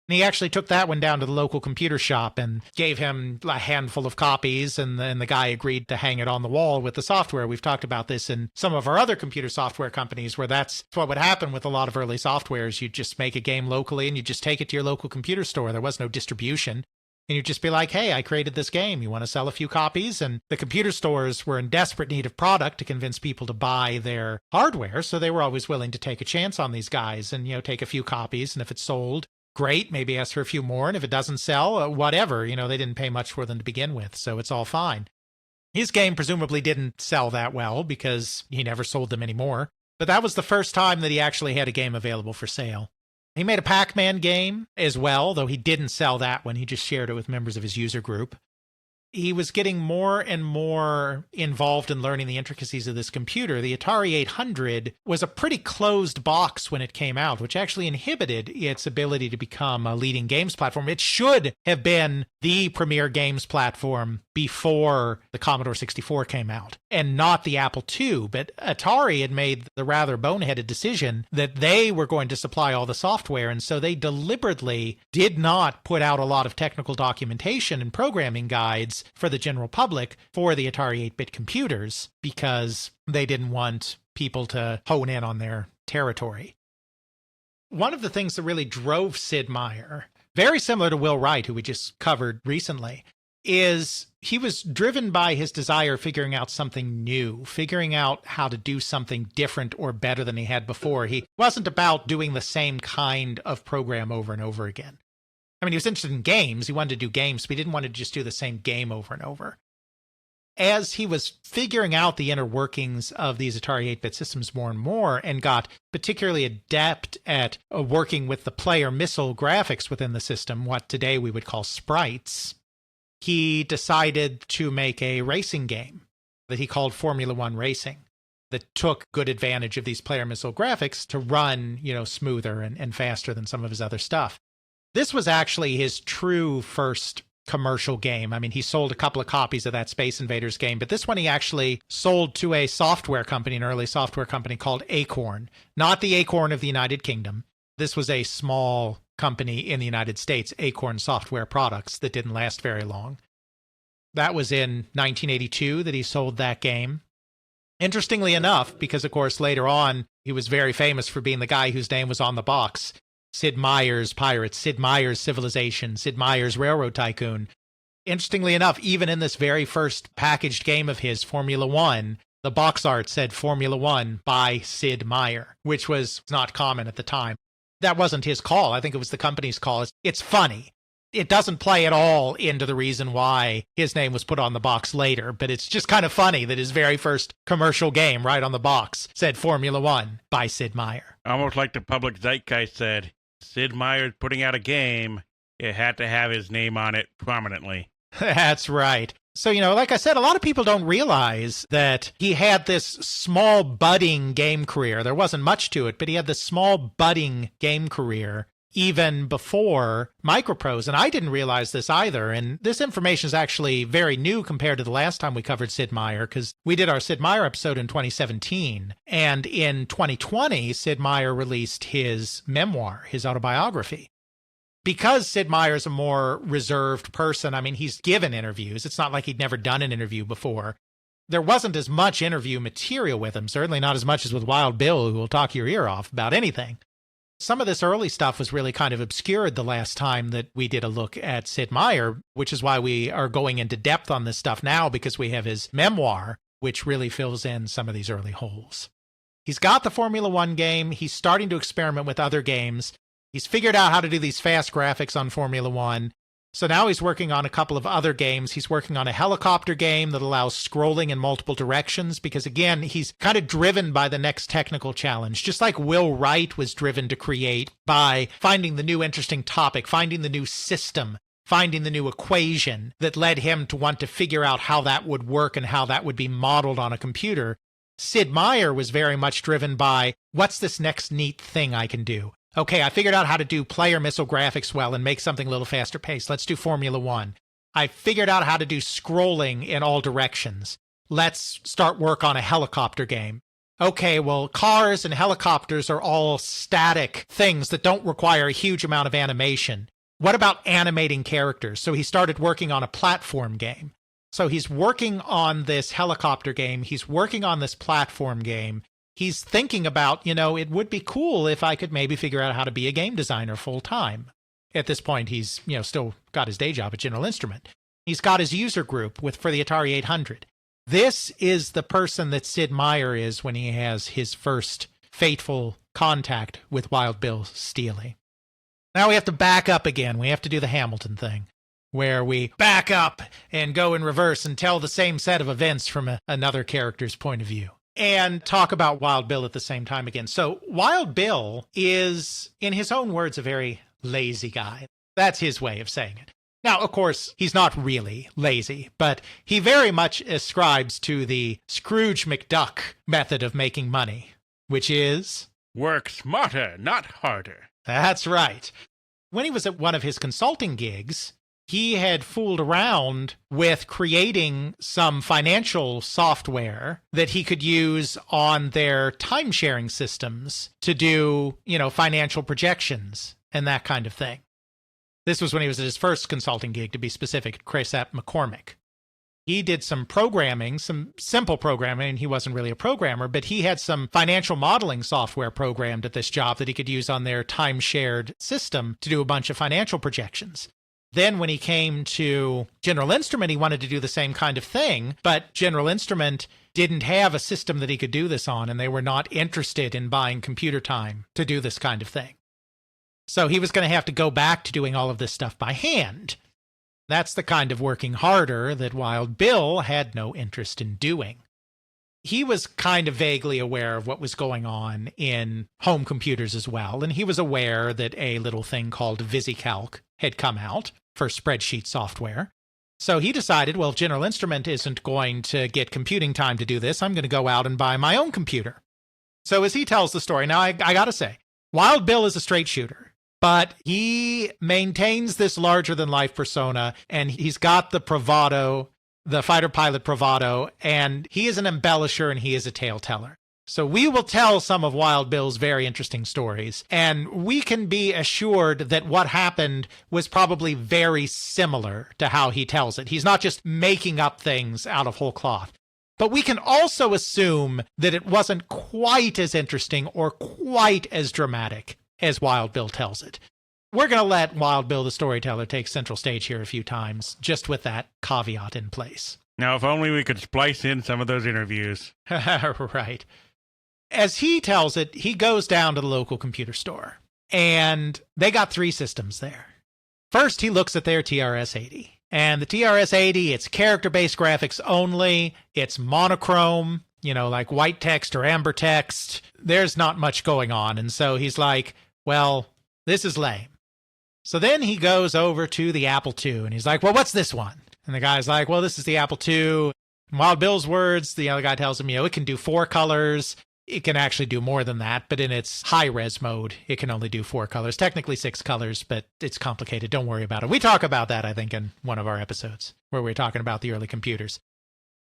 And he actually took that one down to the local computer shop and gave him a handful of copies, and then the guy agreed to hang it on the wall with the software. We've talked about this in some of our other computer software companies, where that's what would happen with a lot of early softwares. You'd just make a game locally and you just take it to your local computer store. There was no distribution. And you'd just be like, hey, I created this game. You want to sell a few copies? And the computer stores were in desperate need of product to convince people to buy their hardware. So they were always willing to take a chance on these guys and, take a few copies. And if it sold, great, maybe ask for a few more. And if it doesn't sell, whatever, they didn't pay much for them to begin with. So it's all fine. His game presumably didn't sell that well because he never sold them anymore. But that was the first time that he actually had a game available for sale. He made a Pac-Man game as well, though he didn't sell that one. He just shared it with members of his user group. He was getting more and more involved in learning the intricacies of this computer. The Atari 800 was a pretty closed box when it came out, which actually inhibited its ability to become a leading games platform. It should have been the premier games platform before the Commodore 64 came out, and not the Apple II. But Atari had made the rather boneheaded decision that they were going to supply all the software, and so they deliberately did not put out a lot of technical documentation and programming guides for the general public for the Atari 8-bit computers, because they didn't want people to hone in on their territory. One of the things that really drove Sid Meier, very similar to Will Wright, who we just covered recently, is he was driven by his desire of figuring out something new, figuring out how to do something different or better than he had before. He wasn't about doing the same kind of program over and over again. I mean, he was interested in games. He wanted to do games, but he didn't want to just do the same game over and over. As he was figuring out the inner workings of these Atari 8-bit systems more and more, and got particularly adept at working with the player missile graphics within the system, what today we would call sprites, he decided to make a racing game that he called Formula One Racing that took good advantage of these player missile graphics to run, smoother and faster than some of his other stuff. This was actually his true first commercial game. I mean, he sold a couple of copies of that Space Invaders game, but this one he actually sold to a software company, an early software company called Acorn, not the Acorn of the United Kingdom. This was a small company in the United States, Acorn Software Products, that didn't last very long. That was in 1982 that he sold that game. Interestingly enough, because of course later on he was very famous for being the guy whose name was on the box, Sid Meier's Pirates, Sid Meier's Civilization, Sid Meier's Railroad Tycoon. Interestingly enough, even in this very first packaged game of his, Formula One, the box art said Formula One by Sid Meier, which was not common at the time. That wasn't his call. I think it was the company's call. It's funny. It doesn't play at all into the reason why his name was put on the box later, but it's just kind of funny that his very first commercial game right on the box said Formula One by Sid Meier. Almost like the public zeitgeist said, Sid Meier's putting out a game, it had to have his name on it prominently. That's right. So, like I said, a lot of people don't realize that he had this small budding game career. There wasn't much to it, but he had this small budding game career even before Microprose. And I didn't realize this either. And this information is actually very new compared to the last time we covered Sid Meier, because we did our Sid Meier episode in 2017. And in 2020, Sid Meier released his memoir, his autobiography. Because Sid Meier's a more reserved person, I mean, he's given interviews. It's not like he'd never done an interview before. There wasn't as much interview material with him, certainly not as much as with Wild Bill, who will talk your ear off about anything. Some of this early stuff was really kind of obscured the last time that we did a look at Sid Meier, which is why we are going into depth on this stuff now, because we have his memoir, which really fills in some of these early holes. He's got the Formula One game. He's starting to experiment with other games. He's figured out how to do these fast graphics on Formula One. So now he's working on a couple of other games. He's working on a helicopter game that allows scrolling in multiple directions because, again, he's kind of driven by the next technical challenge, just like Will Wright was driven to create by finding the new interesting topic, finding the new system, finding the new equation that led him to want to figure out how that would work and how that would be modeled on a computer. Sid Meier was very much driven by, what's this next neat thing I can do? Okay, I figured out how to do player missile graphics well and make something a little faster paced. Let's do Formula One. I figured out how to do scrolling in all directions. Let's start work on a helicopter game. Okay, well, cars and helicopters are all static things that don't require a huge amount of animation. What about animating characters? So he started working on a platform game. So he's working on this helicopter game. He's working on this platform game. He's thinking about, it would be cool if I could maybe figure out how to be a game designer full time. At this point, he's, still got his day job at General Instrument. He's got his user group for the Atari 800. This is the person that Sid Meier is when he has his first fateful contact with Wild Bill Stealey. Now we have to back up again. We have to do the Hamilton thing, where we back up and go in reverse and tell the same set of events from another character's point of view. And talk about Wild Bill at the same time again. So Wild Bill is, in his own words, a very lazy guy. That's his way of saying it. Now, of course, he's not really lazy, but he very much ascribes to the Scrooge McDuck method of making money, which is... work smarter, not harder. That's right. When he was at one of his consulting gigs, he had fooled around with creating some financial software that he could use on their time-sharing systems to do, financial projections and that kind of thing. This was when he was at his first consulting gig, to be specific, at Crasap McCormick. He did some programming, some simple programming. He wasn't really a programmer, but he had some financial modeling software programmed at this job that he could use on their time-shared system to do a bunch of financial projections. Then when he came to General Instrument, he wanted to do the same kind of thing, but General Instrument didn't have a system that he could do this on, and they were not interested in buying computer time to do this kind of thing. So he was going to have to go back to doing all of this stuff by hand. That's the kind of working harder that Wild Bill had no interest in doing. He was kind of vaguely aware of what was going on in home computers as well, and he was aware that a little thing called VisiCalc had come out for spreadsheet software. So he decided, well, if General Instrument isn't going to get computing time to do this, I'm going to go out and buy my own computer. So as he tells the story, now I got to say, Wild Bill is a straight shooter. But he maintains this larger-than-life persona, and he's got the bravado, the fighter pilot bravado, and he is an embellisher and he is a tale teller. So we will tell some of Wild Bill's very interesting stories, and we can be assured that what happened was probably very similar to how he tells it. He's not just making up things out of whole cloth. But we can also assume that it wasn't quite as interesting or quite as dramatic as Wild Bill tells it. We're going to let Wild Bill the storyteller take central stage here a few times, just with that caveat in place. Now, if only we could splice in some of those interviews. Right. As he tells it, he goes down to the local computer store, and they got 3 systems there. First, he looks at their TRS-80. And the TRS-80, it's character-based graphics only. It's monochrome, like white text or amber text. There's not much going on. And so he's like, well, this is lame. So then he goes over to the Apple II, and he's like, well, what's this one? And the guy's like, well, this is the Apple II. In Wild Bill's words, the other guy tells him, it can do 4 colors. It can actually do more than that, but in its high-res mode, it can only do 4 colors. Technically 6 colors, but it's complicated. Don't worry about it. We talk about that, I think, in one of our episodes, where we're talking about the early computers.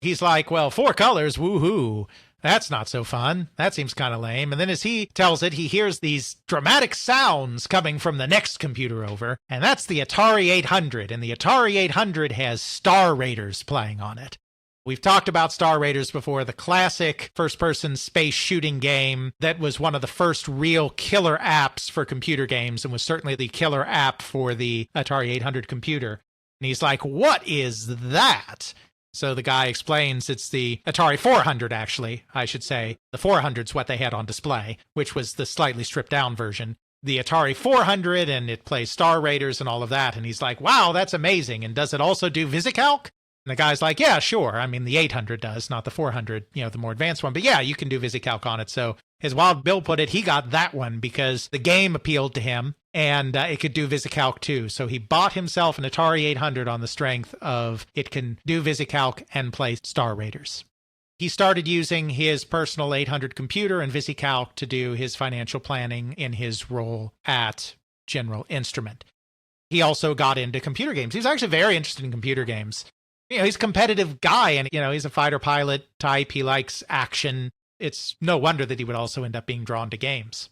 He's like, well, 4 colors, woohoo. That's not so fun. That seems kind of lame. And then as he tells it, he hears these dramatic sounds coming from the next computer over, and that's the Atari 800, and the Atari 800 has Star Raiders playing on it. We've talked about Star Raiders before, the classic first-person space shooting game that was one of the first real killer apps for computer games and was certainly the killer app for the Atari 800 computer. And he's like, what is that? So the guy explains it's the Atari 400, actually, I should say. The 400's what they had on display, which was the slightly stripped-down version. The Atari 400, and it plays Star Raiders and all of that. And he's like, wow, that's amazing. And does it also do VisiCalc? And the guy's like, yeah, sure. I mean, the 800 does, not the 400, the more advanced one. But yeah, you can do VisiCalc on it. So as Wild Bill put it, he got that one because the game appealed to him, and it could do VisiCalc too. So he bought himself an Atari 800 on the strength of it can do VisiCalc and play Star Raiders. He started using his personal 800 computer and VisiCalc to do his financial planning in his role at General Instrument. He also got into computer games. He's actually very interested in computer games. He's a competitive guy, and, he's a fighter pilot type. He likes action. It's no wonder that he would also end up being drawn to games.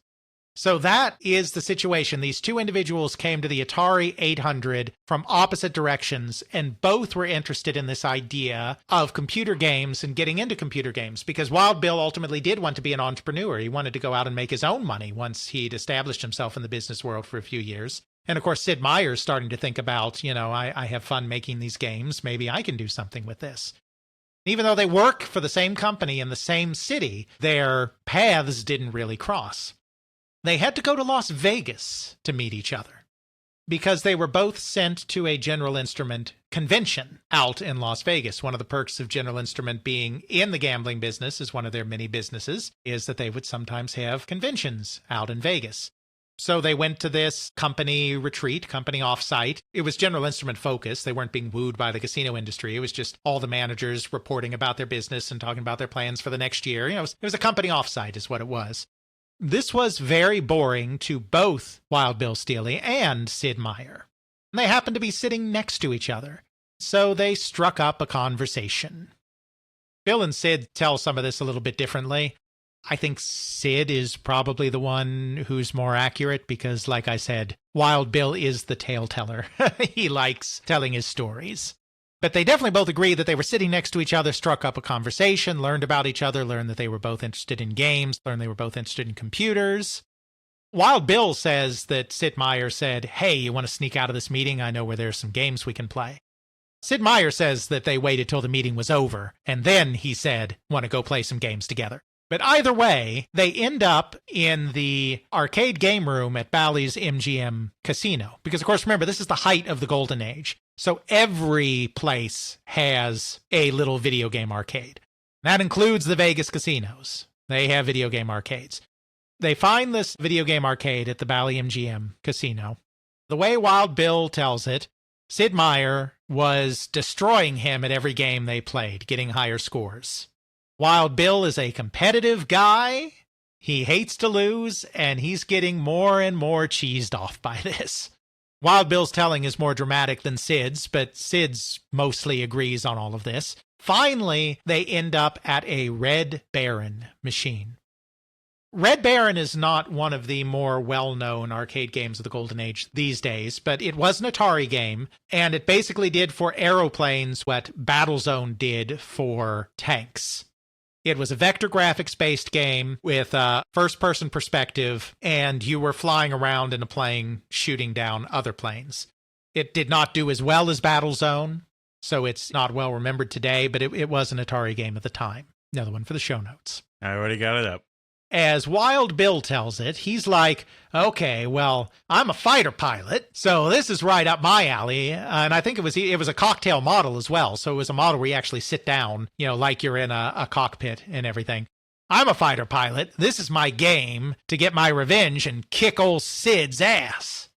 So that is the situation. These 2 individuals came to the Atari 800 from opposite directions, and both were interested in this idea of computer games and getting into computer games, because Wild Bill ultimately did want to be an entrepreneur. He wanted to go out and make his own money once he'd established himself in the business world for a few years. And of course, Sid Meier's starting to think about, I have fun making these games. Maybe I can do something with this. Even though they work for the same company in the same city, their paths didn't really cross. They had to go to Las Vegas to meet each other because they were both sent to a General Instrument convention out in Las Vegas. One of the perks of General Instrument being in the gambling business, as one of their many businesses, is that they would sometimes have conventions out in Vegas. So they went to this company retreat, company offsite. It was General Instrument focused. They weren't being wooed by the casino industry. It was just all the managers reporting about their business and talking about their plans for the next year. It was a company offsite is what it was. This was very boring to both Wild Bill Stealey and Sid Meier. And they happened to be sitting next to each other. So they struck up a conversation. Bill and Sid tell some of this a little bit differently. I think Sid is probably the one who's more accurate because, like I said, Wild Bill is the tale teller. He likes telling his stories. But they definitely both agreed that they were sitting next to each other, struck up a conversation, learned about each other, learned that they were both interested in games, learned they were both interested in computers. Wild Bill says that Sid Meier said, "Hey, you want to sneak out of this meeting? I know where there's some games we can play." Sid Meier says that they waited till the meeting was over, and then he said, "Want to go play some games together?" But either way, they end up in the arcade game room at Bally's MGM Casino. Because, of course, remember, this is the height of the Golden Age. So every place has a little video game arcade. That includes the Vegas casinos. They have video game arcades. They find this video game arcade at the Bally MGM Casino. The way Wild Bill tells it, Sid Meier was destroying him at every game they played, getting higher scores. Wild Bill is a competitive guy. He hates to lose, and he's getting more and more cheesed off by this. Wild Bill's telling is more dramatic than Sid's, but Sid's mostly agrees on all of this. Finally, they end up at a Red Baron machine. Red Baron is not one of the more well-known arcade games of the Golden Age these days, but it was an Atari game, and it basically did for aeroplanes what Battlezone did for tanks. It was a vector graphics-based game with a first-person perspective, and you were flying around in a plane shooting down other planes. It did not do as well as Battlezone, so it's not well remembered today, but it was an Atari game at the time. Another one for the show notes. I already got it up. As Wild Bill tells it, he's like, "Okay, well, I'm a fighter pilot, so this is right up my alley." And I think it was a cocktail model as well. So it was a model where you actually sit down, like you're in a cockpit and everything. "I'm a fighter pilot. This is my game to get my revenge and kick old Sid's ass."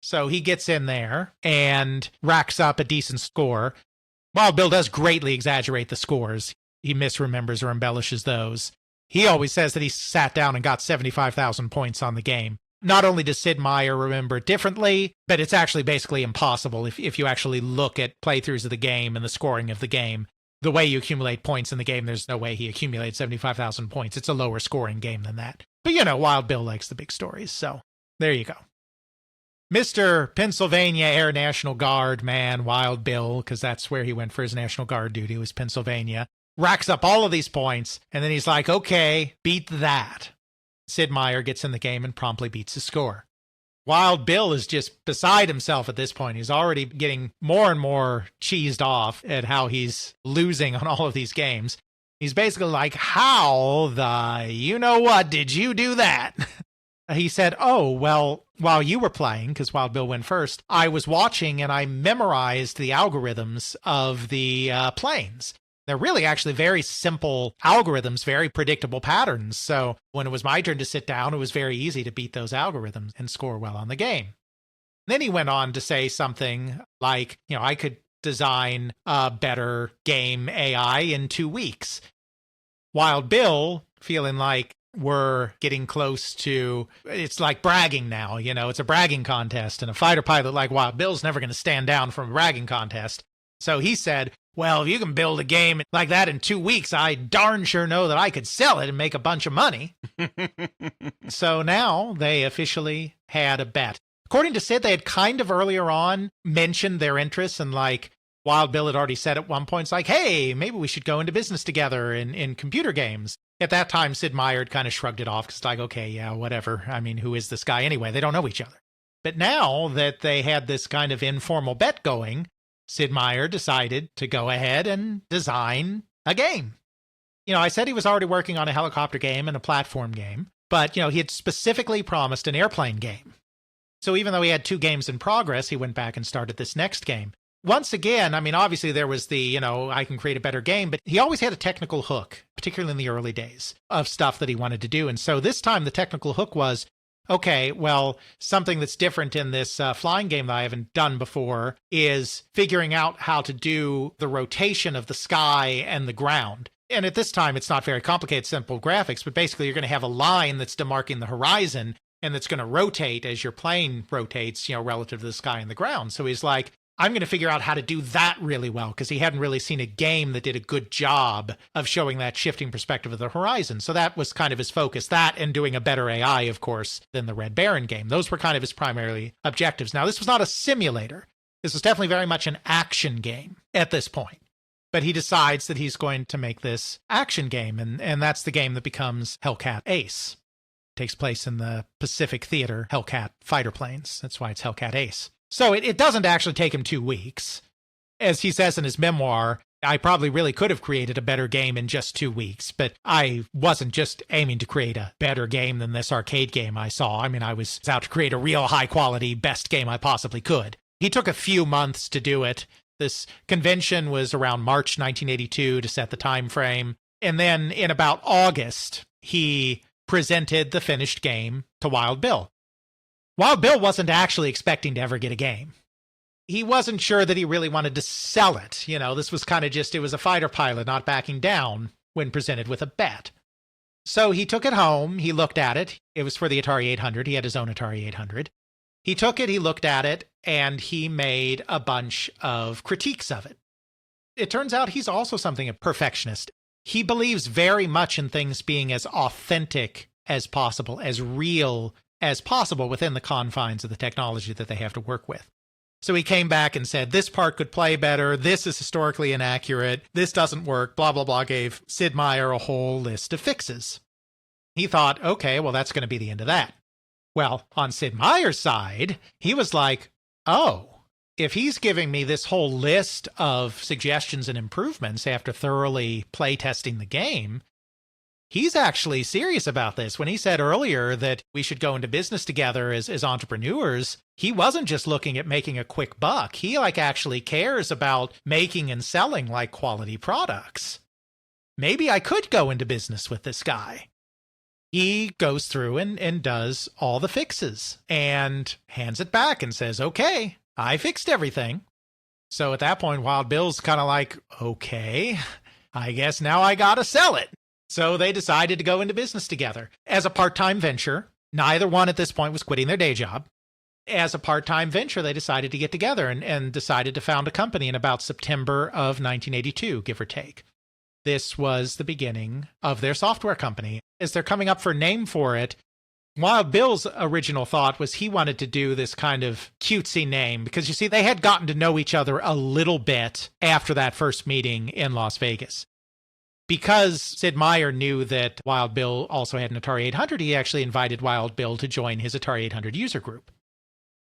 So he gets in there and racks up a decent score. Wild Bill does greatly exaggerate the scores. He misremembers or embellishes those. He always says that he sat down and got 75,000 points on the game. Not only does Sid Meier remember it differently, but it's actually basically impossible if you actually look at playthroughs of the game and the scoring of the game. The way you accumulate points in the game, there's no way he accumulates 75,000 points. It's a lower scoring game than that. But Wild Bill likes the big stories, so there you go. Mr. Pennsylvania Air National Guard man, Wild Bill, because that's where he went for his National Guard duty, was Pennsylvania, racks up all of these points, and then he's like, "Okay, beat that." Sid Meier gets in the game and promptly beats his score. Wild Bill is just beside himself at this point. He's already getting more and more cheesed off at how he's losing on all of these games. He's basically like, "How the you-know-what did you do that?" He said, "Oh, well, while you were playing," because Wild Bill went first, "I was watching and I memorized the algorithms of the planes. They're really actually very simple algorithms, very predictable patterns. So when it was my turn to sit down, it was very easy to beat those algorithms and score well on the game." Then he went on to say something like, "I could design a better game AI in 2 weeks." Wild Bill, feeling like we're getting close to, it's like bragging now, it's a bragging contest, and a fighter pilot like Wild Bill's never going to stand down from a bragging contest. So he said, "Well, if you can build a game like that in 2 weeks, I darn sure know that I could sell it and make a bunch of money." So now they officially had a bet. According to Sid, they had kind of earlier on mentioned their interests, and Wild Bill had already said at one point, it's like, "Hey, maybe we should go into business together in computer games." At that time, Sid Meier had kind of shrugged it off because it's like, "Okay, yeah, whatever. I mean, who is this guy anyway? They don't know each other." But now that they had this kind of informal bet going, Sid Meier decided to go ahead and design a game. I said he was already working on a helicopter game and a platform game, but, he had specifically promised an airplane game. So even though he had 2 games in progress, he went back and started this next game. Once again, obviously there was the, I can create a better game, but he always had a technical hook, particularly in the early days, of stuff that he wanted to do. And so this time the technical hook was, okay, well, something that's different in this flying game that I haven't done before is figuring out how to do the rotation of the sky and the ground. And at this time, it's not very complicated, simple graphics, but basically you're going to have a line that's demarking the horizon and that's going to rotate as your plane rotates, relative to the sky and the ground. So he's like, I'm going to figure out how to do that really well, because he hadn't really seen a game that did a good job of showing that shifting perspective of the horizon. So that was kind of his focus, that and doing a better AI, of course, than the Red Baron game. Those were kind of his primary objectives. Now, this was not a simulator. This was definitely very much an action game at this point. But he decides that he's going to make this action game, and that's the game that becomes Hellcat Ace. It takes place in the Pacific Theater Hellcat fighter planes. That's why it's Hellcat Ace. So it doesn't actually take him 2 weeks. As he says in his memoir, I probably really could have created a better game in just 2 weeks, but I wasn't just aiming to create a better game than this arcade game I saw. I mean, I was out to create a real high-quality, best game I possibly could. He took a few months to do it. This convention was around March 1982 to set the time frame. And then in about August, he presented the finished game to Wild Bill. Wild Bill wasn't actually expecting to ever get a game. He wasn't sure that he really wanted to sell it. You know, this was kind of just, it was a fighter pilot not backing down when presented with a bet. So he took it home. He looked at it. It was for the Atari 800. He had his own Atari 800. He took it, he looked at it, and he made a bunch of critiques of it. It turns out he's also something of a perfectionist. He believes very much in things being as authentic as possible, as real as possible within the confines of the technology that they have to work with. So he came back and said, this part could play better, this is historically inaccurate, this doesn't work, blah, blah, blah, gave Sid Meier a whole list of fixes. He thought, okay, well, that's going to be the end of that. Well, on Sid Meier's side, he was like, oh, if he's giving me this whole list of suggestions and improvements after thoroughly playtesting the game, he's actually serious about this. When he said earlier that we should go into business together as entrepreneurs, he wasn't just looking at making a quick buck. He actually cares about making and selling quality products. Maybe I could go into business with this guy. He goes through and does all the fixes and hands it back and says, okay, I fixed everything. So at that point, Wild Bill's kind of like, okay, I guess now I gotta sell it. So they decided to go into business together. As a part-time venture, neither one at this point was quitting their day job. As a part-time venture, they decided to get together and decided to found a company in about September of 1982, give or take. This was the beginning of their software company. As they're coming up for a name for it, Wild Bill's original thought was he wanted to do this kind of cutesy name because, you see, they had gotten to know each other a little bit after that first meeting in Las Vegas. Because Sid Meier knew that Wild Bill also had an Atari 800, he actually invited Wild Bill to join his Atari 800 user group.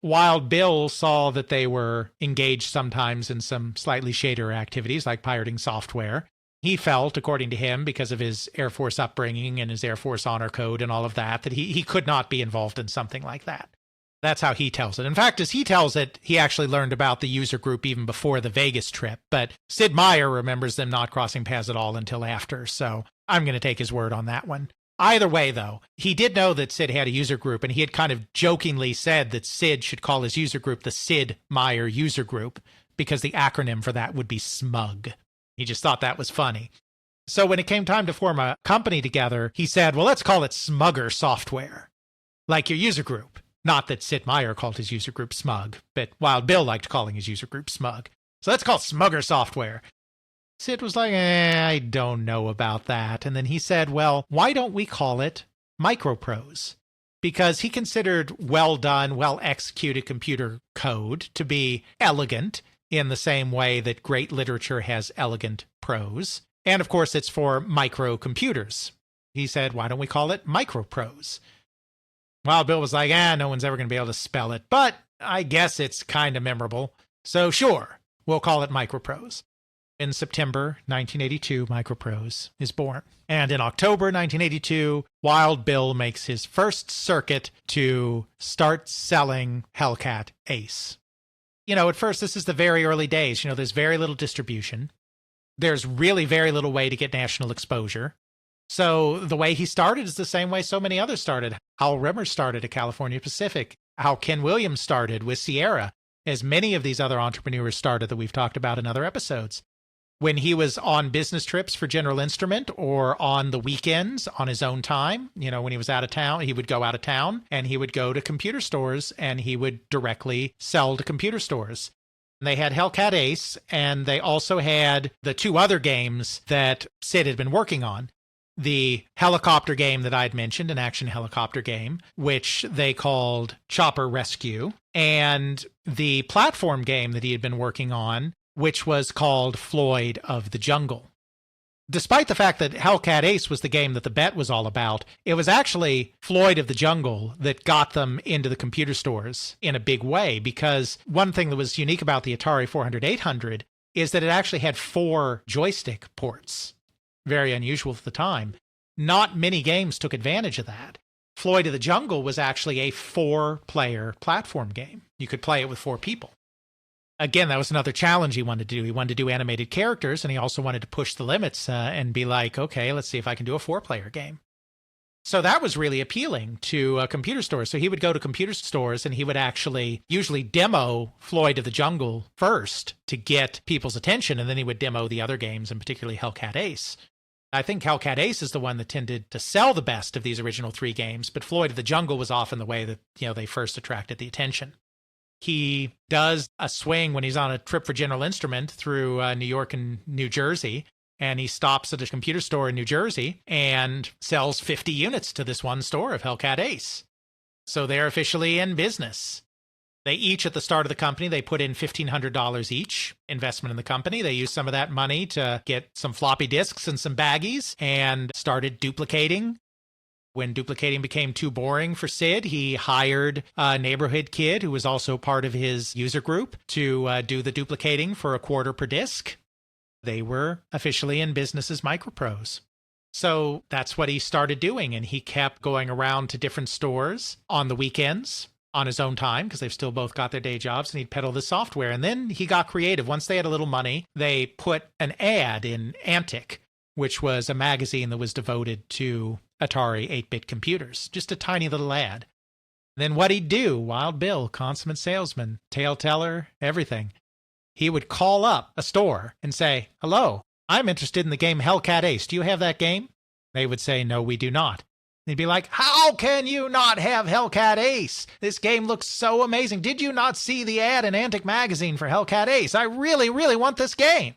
Wild Bill saw that they were engaged sometimes in some slightly shadier activities like pirating software. He felt, according to him, because of his Air Force upbringing and his Air Force honor code and all of that, that he could not be involved in something like that. That's how he tells it. In fact, as he tells it, he actually learned about the user group even before the Vegas trip, but Sid Meier remembers them not crossing paths at all until after, so I'm going to take his word on that one. Either way, though, he did know that Sid had a user group, and he had kind of jokingly said that Sid should call his user group the Sid Meier User Group, because the acronym for that would be SMUG. He just thought that was funny. So when it came time to form a company together, he said, well, let's call it Smugger Software, like your user group. Not that Sid Meier called his user group Smug, but Wild Bill liked calling his user group Smug. So let's call it Smugger Software. Sid was like, I don't know about that. And then he said, well, why don't we call it Microprose? Because he considered well done, well executed computer code to be elegant in the same way that great literature has elegant prose. And of course, it's for microcomputers. He said, why don't we call it Microprose? Wild Bill was like, no one's ever going to be able to spell it, but I guess it's kind of memorable. So sure, we'll call it Microprose. In September 1982, Microprose is born. And in October 1982, Wild Bill makes his first circuit to start selling Hellcat Ace. You know, at first, this is the very early days. You know, there's very little distribution. There's really very little way to get national exposure. So the way he started is the same way so many others started. Hal Rimmer started at California Pacific. How Ken Williams started with Sierra, as many of these other entrepreneurs started that we've talked about in other episodes. When he was on business trips for General Instrument or on the weekends on his own time, you know, when he was out of town, he would go out of town and he would go to computer stores and he would directly sell to computer stores. And they had Hellcat Ace, and they also had the two other games that Sid had been working on. The helicopter game that I'd mentioned, an action helicopter game, which they called Chopper Rescue. and the platform game that he had been working on, which was called Floyd of the Jungle. Despite the fact that Hellcat Ace was the game that the bet was all about, it was actually Floyd of the Jungle that got them into the computer stores in a big way, because one thing that was unique about the Atari 400-800 is that it actually had 4 joystick ports. Very unusual for the time. Not many games took advantage of that. Floyd of the Jungle was actually a 4-player platform game. You could play it with 4 people. Again, that was another challenge he wanted to do. He wanted to do animated characters, and he also wanted to push the limits and be like, okay, let's see if I can do a 4-player game. So that was really appealing to computer stores. So he would go to computer stores, and he would actually usually demo Floyd of the Jungle first to get people's attention, and then he would demo the other games, and particularly Hellcat Ace. I think Hellcat Ace is the one that tended to sell the best of these original 3 games, but Floyd of the Jungle was often the way that they first attracted the attention. He does a swing when he's on a trip for General Instrument through New York and New Jersey, and he stops at a computer store in New Jersey and sells 50 units to this one store of Hellcat Ace. So they're officially in business. They each, at the start of the company, they put in $1,500 each investment in the company. They used some of that money to get some floppy disks and some baggies and started duplicating. When duplicating became too boring for Sid, he hired a neighborhood kid who was also part of his user group to do the duplicating for $0.25 per disc. They were officially in business as Microprose. So that's what he started doing, and he kept going around to different stores on the weekends on his own time, because they've still both got their day jobs, and he'd peddle the software. And then he got creative. Once they had a little money, they put an ad in Antic, which was a magazine that was devoted to Atari 8-bit computers. Just a tiny little ad. Then what he'd do, Wild Bill, consummate salesman, tale teller, everything, he would call up a store and say, hello, I'm interested in the game Hellcat Ace. Do you have that game? They would say, no, we do not. He'd be like, how can you not have Hellcat Ace? This game looks so amazing. Did you not see the ad in Antic magazine for Hellcat Ace? I really, really want this game.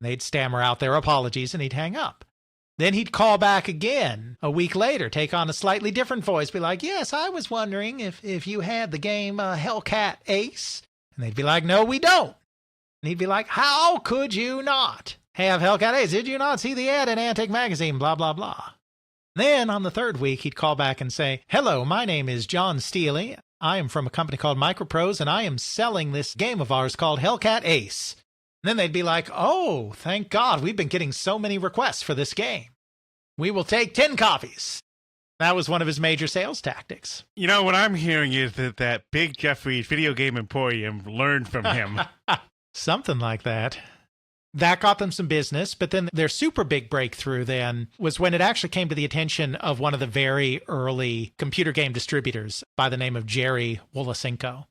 They'd stammer out their apologies, and he'd hang up. Then he'd call back again a week later, take on a slightly different voice, be like, yes, I was wondering if you had the game Hellcat Ace. And they'd be like, no, we don't. And he'd be like, how could you not have Hellcat Ace? Did you not see the ad in Antic magazine? Blah, blah, blah. Then on the 3rd week, he'd call back and say, hello, my name is John Stealey. I am from a company called Microprose, and I am selling this game of ours called Hellcat Ace. And then they'd be like, oh, thank God, we've been getting so many requests for this game. We will take 10 copies. That was one of his major sales tactics. You know, what I'm hearing is that Big Jeffrey's Video Game Emporium learned from him. Something like that. That got them some business, but then their super big breakthrough then was when it actually came to the attention of one of the very early computer game distributors by the name of Jerry Wolasinko.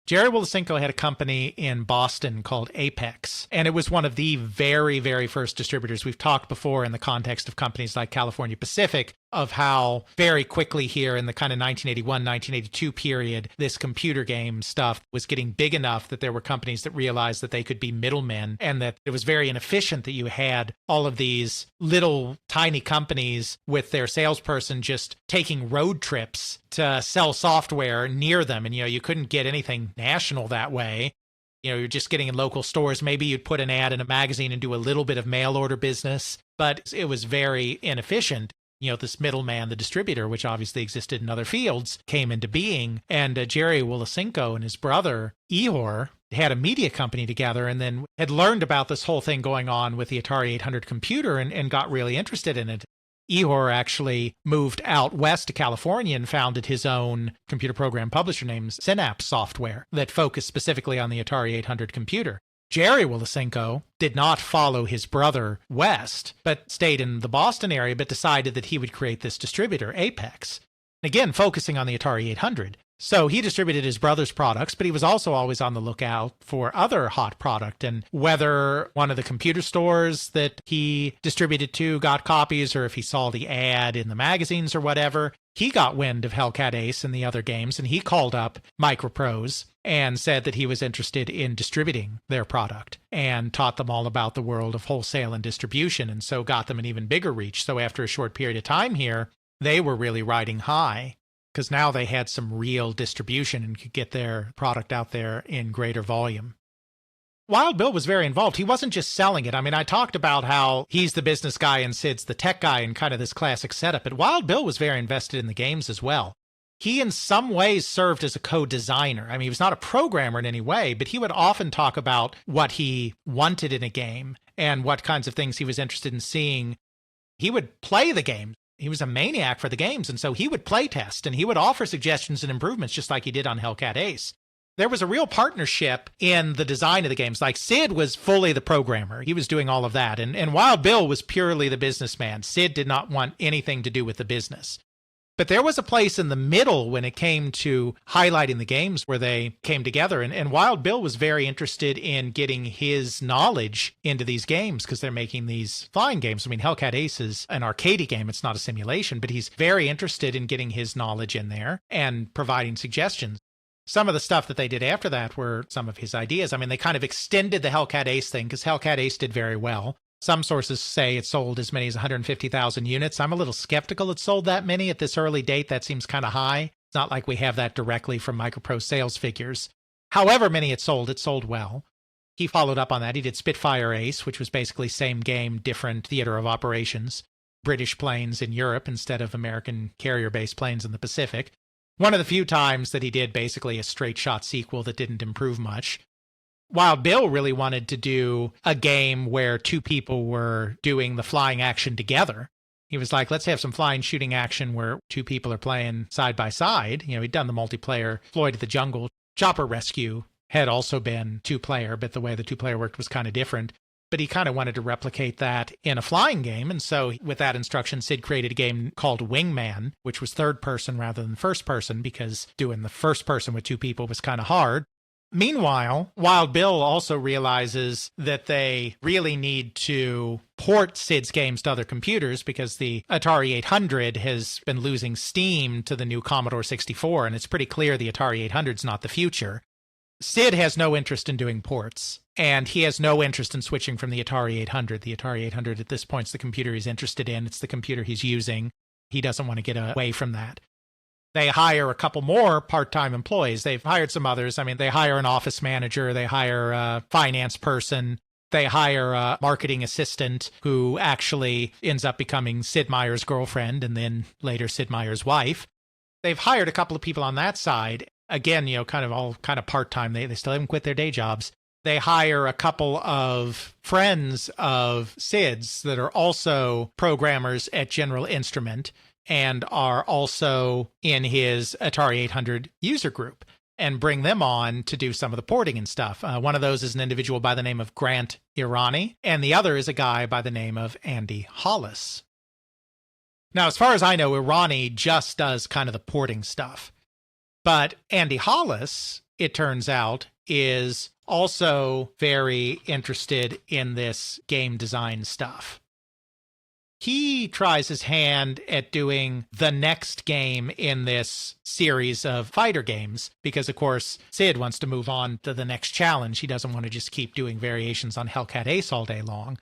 Jerry Wolasinko had a company in Boston called Apex, and it was one of the very, very first distributors. We've talked before in the context of companies like California Pacific of how very quickly here in the kind of 1981, 1982 period, this computer game stuff was getting big enough that there were companies that realized that they could be middlemen and that it was very inefficient that you had all of these little tiny companies with their salesperson just taking road trips to sell software near them. And, you couldn't get anything national that way. You're just getting in local stores. Maybe you'd put an ad in a magazine and do a little bit of mail order business, but it was very inefficient. This middleman, the distributor, which obviously existed in other fields, came into being. And Jerry Wolasinko and his brother, Ihor, had a media company together and then had learned about this whole thing going on with the Atari 800 computer and got really interested in it. Ihor actually moved out west to California and founded his own computer program publisher named Synapse Software that focused specifically on the Atari 800 computer. Jerry Wolasinko did not follow his brother west, but stayed in the Boston area, but decided that he would create this distributor, Apex. Again, focusing on the Atari 800. So he distributed his brother's products, but he was also always on the lookout for other hot product. And whether one of the computer stores that he distributed to got copies, or if he saw the ad in the magazines or whatever, he got wind of Hellcat Ace and the other games, and he called up Microprose and said that he was interested in distributing their product and taught them all about the world of wholesale and distribution, and so got them an even bigger reach. So after a short period of time here, they were really riding high. because now they had some real distribution and could get their product out there in greater volume. Wild Bill was very involved. He wasn't just selling it. I mean, I talked about how he's the business guy and Sid's the tech guy and kind of this classic setup, but Wild Bill was very invested in the games as well. He in some ways served as a co-designer. I mean, he was not a programmer in any way, but he would often talk about what he wanted in a game and what kinds of things he was interested in seeing. He would play the game. He was a maniac for the games, and so he would play test, and he would offer suggestions and improvements just like he did on Hellcat Ace. There was a real partnership in the design of the games. Like, Sid was fully the programmer. He was doing all of that, and Wild Bill was purely the businessman. Sid did not want anything to do with the business. But there was a place in the middle when it came to highlighting the games where they came together. And Wild Bill was very interested in getting his knowledge into these games because they're making these flying games. I mean, Hellcat Ace is an arcade game. It's not a simulation, but he's very interested in getting his knowledge in there and providing suggestions. Some of the stuff that they did after that were some of his ideas. I mean, they kind of extended the Hellcat Ace thing because Hellcat Ace did very well. Some sources say it sold as many as 150,000 units. I'm a little skeptical it sold that many at this early date. That seems kind of high. It's not like we have that directly from Microprose sales figures. However many it sold well. He followed up on that. He did Spitfire Ace, which was basically same game, different theater of operations. British planes in Europe instead of American carrier-based planes in the Pacific. One of the few times that he did basically a straight-shot sequel that didn't improve much. Wild Bill really wanted to do a game where two people were doing the flying action together. He was like, let's have some flying shooting action where two people are playing side by side. You know, he'd done the multiplayer Floyd of the Jungle. Chopper Rescue had also been two-player, but the way the two-player worked was kind of different. But he kind of wanted to replicate that in a flying game. And so with that instruction, Sid created a game called Wingman, which was third person rather than first person because doing the first person with two people was kind of hard. Meanwhile, Wild Bill also realizes that they really need to port Sid's games to other computers because the Atari 800 has been losing steam to the new Commodore 64, and it's pretty clear the Atari 800 is not the future. Sid has no interest in doing ports, and he has no interest in switching from the Atari 800. The Atari 800 at this point is the computer he's interested in. It's the computer he's using. He doesn't want to get away from that. They hire a couple more part-time employees. They've hired some others. I mean, they hire an office manager. They hire a finance person. They hire a marketing assistant who actually ends up becoming Sid Meier's girlfriend and then later Sid Meier's wife. They've hired a couple of people on that side. Again, you know, kind of part-time. They still haven't quit their day jobs. They hire a couple of friends of Sid's that are also programmers at General Instrument and are also in his Atari 800 user group and bring them on to do some of the porting and stuff. One of those is an individual by the name of Grant Irani, and the other is a guy by the name of Andy Hollis. Now, as far as I know, Irani just does kind of the porting stuff. But Andy Hollis, it turns out, is also very interested in this game design stuff. He tries his hand at doing the next game in this series of fighter games because, of course, Sid wants to move on to the next challenge. He doesn't want to just keep doing variations on Hellcat Ace all day long.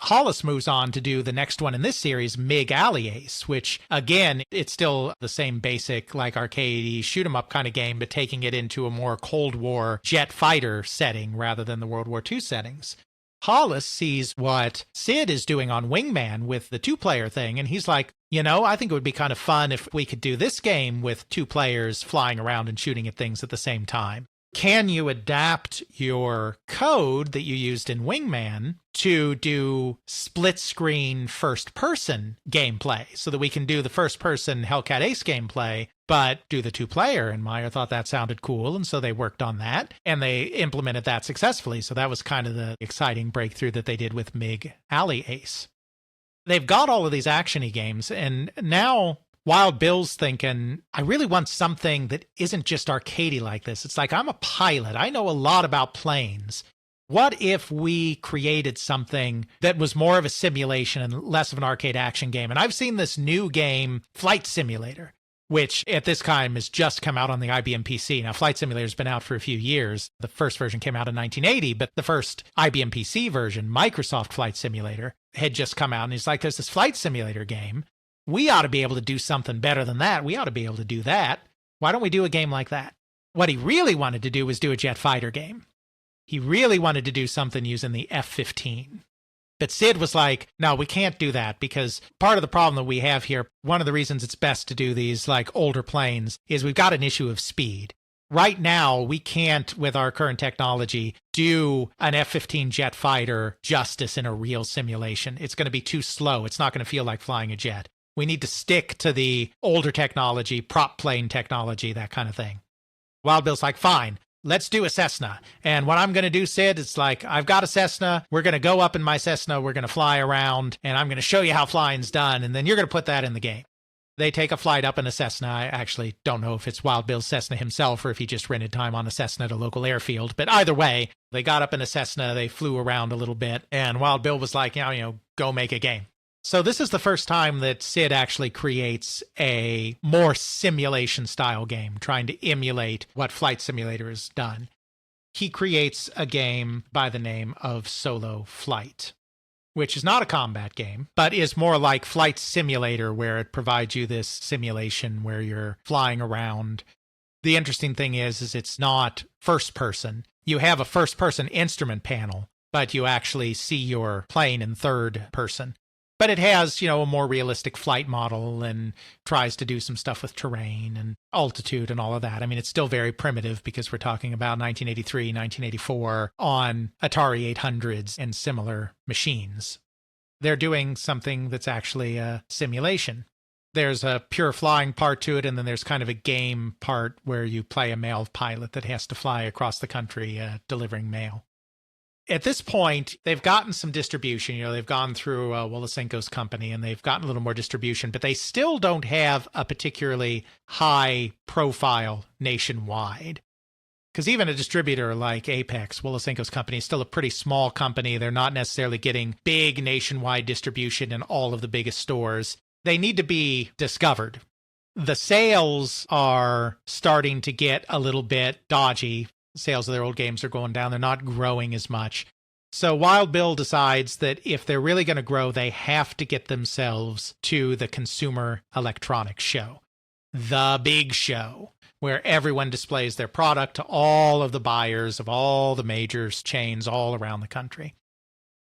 Hollis moves on to do the next one in this series, MiG Alley Ace, which, again, it's still the same basic, like, arcade shoot-'em-up kind of game, but taking it into a more Cold War jet fighter setting rather than the World War II settings. Hollis sees what Sid is doing on Wingman with the two-player thing, and he's like, you know, I think it would be kind of fun if we could do this game with two players flying around and shooting at things at the same time. Can you adapt your code that you used in Wingman to do split-screen first-person gameplay so that we can do the first-person Hellcat Ace gameplay, but do the two-player? And Meier thought that sounded cool, and so they worked on that, and they implemented that successfully. So that was kind of the exciting breakthrough that they did with MiG Alley Ace. They've got all of these action-y games, and now Wild Bill's thinking, I really want something that isn't just arcadey like this. It's like, I'm a pilot. I know a lot about planes. What if we created something that was more of a simulation and less of an arcade action game? And I've seen this new game, Flight Simulator, which at this time has just come out on the IBM PC. Now, Flight Simulator's been out for a few years. The first version came out in 1980, but the first IBM PC version, Microsoft Flight Simulator, had just come out. And he's like, there's this Flight Simulator game We ought to be able to do something better than that. We ought to be able to do that. Why don't we do a game like that? What he really wanted to do was do a jet fighter game. He really wanted to do something using the F-15. But Sid was like, no, we can't do that, because part of the problem that we have here, one of the reasons it's best to do these like older planes, is we've got an issue of speed. Right now, we can't, with our current technology, do an F-15 jet fighter justice in a real simulation. It's going to be too slow. It's not going to feel like flying a jet. We need to stick to the older technology, prop plane technology, that kind of thing. Wild Bill's like, fine, let's do a Cessna. And what I'm going to do, Sid, it's like, I've got a Cessna. We're going to go up in my Cessna. We're going to fly around, and I'm going to show you how flying's done. And then you're going to put that in the game. They take a flight up in a Cessna. I actually don't know if it's Wild Bill's Cessna himself or if he just rented time on a Cessna at a local airfield. But either way, they got up in a Cessna. They flew around a little bit. And Wild Bill was like, go make a game. So this is the first time that Sid actually creates a more simulation-style game, trying to emulate what Flight Simulator has done. He creates a game by the name of Solo Flight, which is not a combat game, but is more like Flight Simulator, where it provides you this simulation where you're flying around. The interesting thing is it's not first-person. You have a first-person instrument panel, but you actually see your plane in third person. But it has, a more realistic flight model and tries to do some stuff with terrain and altitude and all of that. I mean, it's still very primitive because we're talking about 1983, 1984 on Atari 800s and similar machines. They're doing something that's actually a simulation. There's a pure flying part to it, and then there's kind of a game part where you play a male pilot that has to fly across the country delivering mail. At this point, they've gotten some distribution. They've gone through Wolasenko's company, and they've gotten a little more distribution, but they still don't have a particularly high profile nationwide. Because even a distributor like Apex, Wolasenko's company, is still a pretty small company. They're not necessarily getting big nationwide distribution in all of the biggest stores. They need to be discovered. The sales are starting to get a little bit dodgy. Sales of their old games are going down. They're not growing as much. So Wild Bill decides that if they're really going to grow, they have to get themselves to the Consumer Electronics Show. The big show where everyone displays their product to all of the buyers of all the major chains all around the country.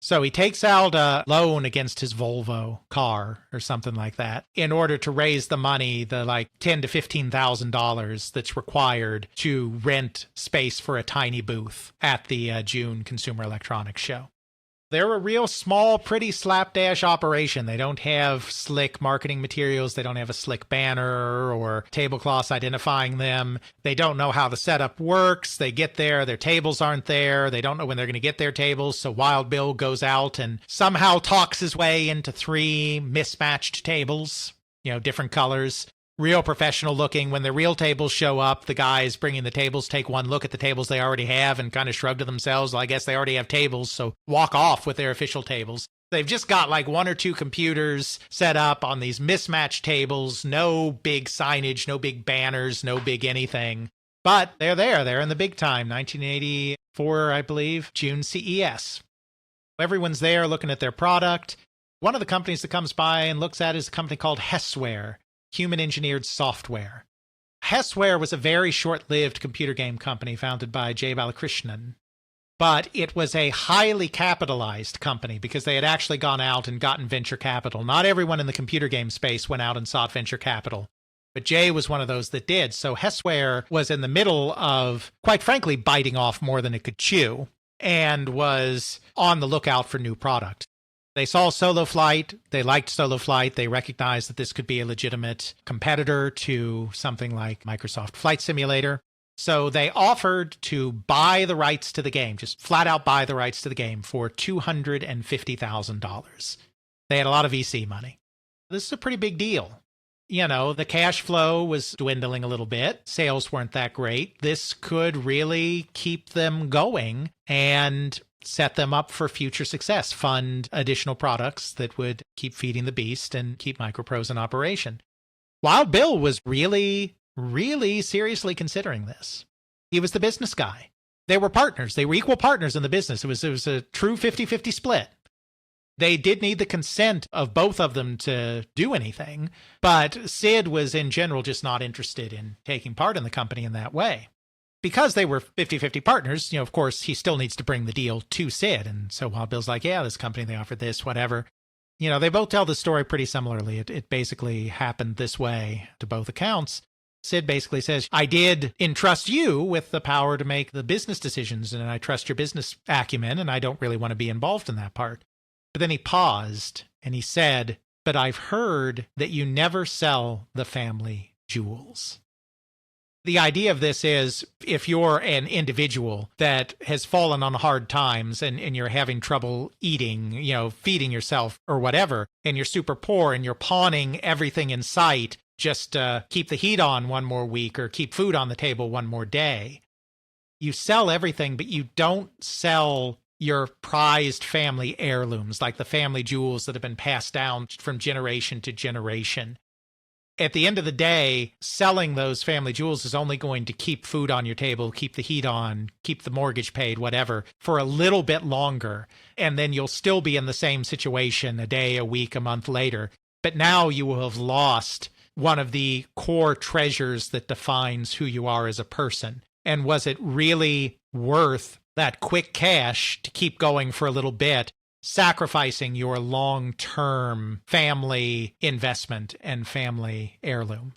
So he takes out a loan against his Volvo car or something like that in order to raise the money, the $10,000 to $15,000 that's required to rent space for a tiny booth at the June Consumer Electronics Show. They're a real small, pretty slapdash operation. They don't have slick marketing materials. They don't have a slick banner or tablecloths identifying them. They don't know how the setup works. They get there, their tables aren't there. They don't know when they're going to get their tables. So Wild Bill goes out and somehow talks his way into 3 mismatched tables, different colors. Real professional looking. When the real tables show up, the guys bringing the tables take one look at the tables they already have and kind of shrug to themselves. Well, I guess they already have tables, so walk off with their official tables. They've just got 1 or 2 computers set up on these mismatched tables. No big signage, no big banners, no big anything. But they're there. They're in the big time. 1984, I believe, June CES. Everyone's there looking at their product. One of the companies that comes by and looks at it is a company called Hessware. Human-engineered software. Hessware was a very short-lived computer game company founded by Jay Balakrishnan, but it was a highly capitalized company because they had actually gone out and gotten venture capital. Not everyone in the computer game space went out and sought venture capital, but Jay was one of those that did. So Hessware was in the middle of, quite frankly, biting off more than it could chew and was on the lookout for new product. They saw Solo Flight. They liked Solo Flight. They recognized that this could be a legitimate competitor to something like Microsoft Flight Simulator. So they offered to buy the rights to the game, just flat out buy the rights to the game for $250,000. They had a lot of VC money. This is a pretty big deal. The cash flow was dwindling a little bit. Sales weren't that great. This could really keep them going and set them up for future success, fund additional products that would keep feeding the beast and keep Microprose in operation. Wild Bill was really, really seriously considering this. He was the business guy. They were partners. They were equal partners in the business. It was a true 50-50 split. They did need the consent of both of them to do anything, but Sid was in general just not interested in taking part in the company in that way. Because they were 50-50 partners, of course, he still needs to bring the deal to Sid. And so Wild Bill's like, yeah, this company, they offered this, whatever. They both tell the story pretty similarly. It basically happened this way to both accounts. Sid basically says, I did entrust you with the power to make the business decisions, and I trust your business acumen, and I don't really want to be involved in that part. But then he paused, and he said, but I've heard that you never sell the family jewels. The idea of this is, if you're an individual that has fallen on hard times and you're having trouble eating, feeding yourself or whatever, and you're super poor and you're pawning everything in sight just to keep the heat on one more week or keep food on the table one more day. You sell everything, but you don't sell your prized family heirlooms, like the family jewels that have been passed down from generation to generation. At the end of the day, selling those family jewels is only going to keep food on your table, keep the heat on, keep the mortgage paid, whatever, for a little bit longer. And then you'll still be in the same situation a day, a week, a month later. But now you will have lost one of the core treasures that defines who you are as a person. And was it really worth that quick cash to keep going for a little bit, sacrificing your long-term family investment and family heirloom?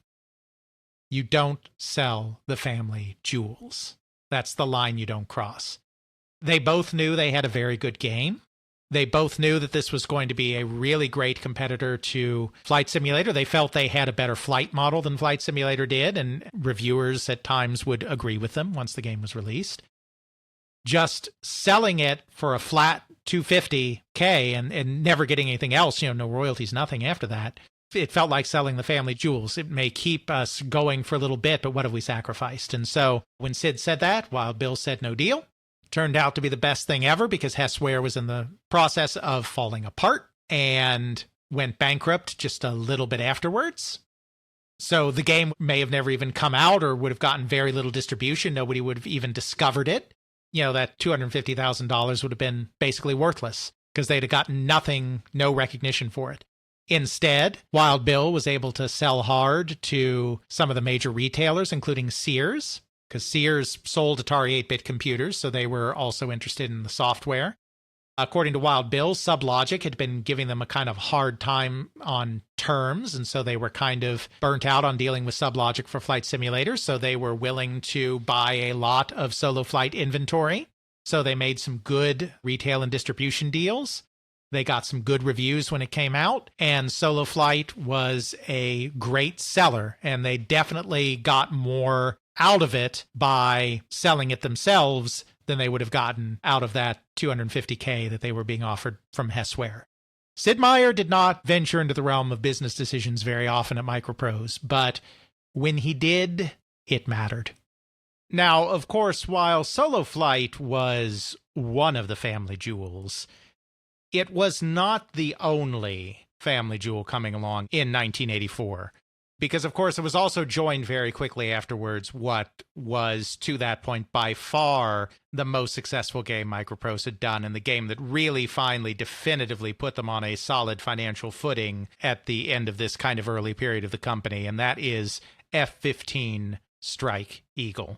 You don't sell the family jewels. That's the line you don't cross. They both knew they had a very good game. They both knew that this was going to be a really great competitor to Flight Simulator. They felt they had a better flight model than Flight Simulator did, and reviewers at times would agree with them once the game was released. Just selling it for a flat $250K and never getting anything else, no royalties, nothing after that. It felt like selling the family jewels. It may keep us going for a little bit, but what have we sacrificed? And so when Sid said that, Wild Bill said no deal. Turned out to be the best thing ever because Hessware was in the process of falling apart and went bankrupt just a little bit afterwards. So the game may have never even come out or would have gotten very little distribution. Nobody would have even discovered it. That $250,000 would have been basically worthless because they'd have gotten nothing, no recognition for it. Instead, Wild Bill was able to sell hard to some of the major retailers, including Sears, because Sears sold Atari 8-bit computers, so they were also interested in the software. According to Wild Bill, Sublogic had been giving them a kind of hard time on terms, and so they were kind of burnt out on dealing with Sublogic for Flight Simulator, so they were willing to buy a lot of Solo Flight inventory. So they made some good retail and distribution deals. They got some good reviews when it came out, and Solo Flight was a great seller, and they definitely got more out of it by selling it themselves than they would have gotten out of that $250K that they were being offered from Hessware. Sid Meier did not venture into the realm of business decisions very often at Microprose, but when he did, it mattered. Now, of course, while Solo Flight was one of the family jewels, it was not the only family jewel coming along in 1984. Because, of course, it was also joined very quickly afterwards what was, to that point, by far the most successful game Microprose had done, and the game that really finally definitively put them on a solid financial footing at the end of this kind of early period of the company, and that is F-15 Strike Eagle.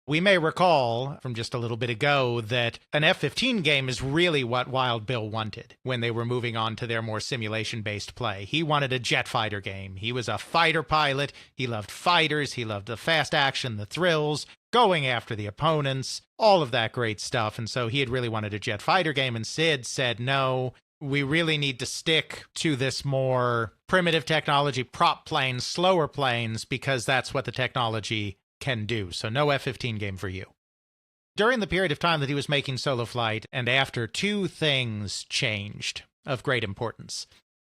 We may recall from just a little bit ago that an F-15 game is really what Wild Bill wanted when they were moving on to their more simulation-based play. He wanted a jet fighter game. He was a fighter pilot. He loved fighters. He loved the fast action, the thrills, going after the opponents, all of that great stuff. And so he had really wanted a jet fighter game, and Sid said, no, we really need to stick to this more primitive technology, prop planes, slower planes, because that's what the technology can do. So no F-15 game for you. During the period of time that he was making Solo Flight and after, two things changed of great importance.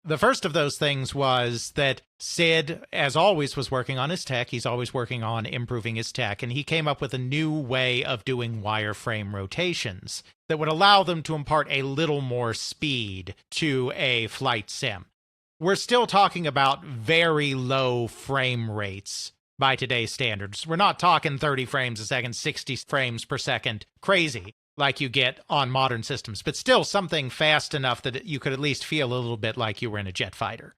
The first of those things was that Sid, as always, was working on his tech. He's always working on improving his tech, and he came up with a new way of doing wireframe rotations that would allow them to impart a little more speed to a flight sim. We're still talking about very low frame rates by today's standards. We're not talking 30 frames a second, 60 frames per second. Crazy. like you get on modern systems, but still something fast enough that you could at least feel a little bit like you were in a jet fighter.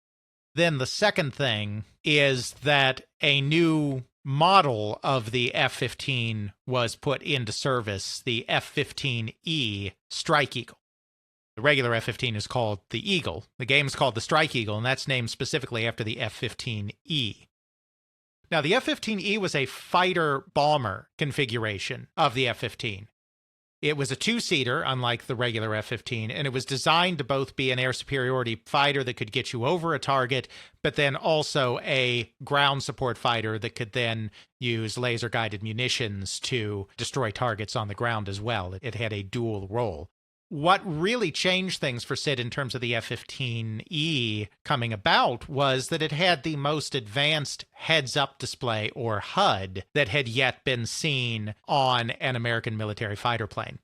Then the second thing is that a new model of the F-15 was put into service, the F-15E Strike Eagle. The regular F-15 is called the Eagle. The game is called the Strike Eagle, and that's named specifically after the F-15E. Now, the F-15E was a fighter-bomber configuration of the F-15. It was a two-seater, unlike the regular F-15, and it was designed to both be an air superiority fighter that could get you over a target, but then also a ground support fighter that could then use laser-guided munitions to destroy targets on the ground as well. It had a dual role. What really changed things for Sid in terms of the F-15E coming about was that it had the most advanced heads-up display, or HUD, that had yet been seen on an American military fighter plane.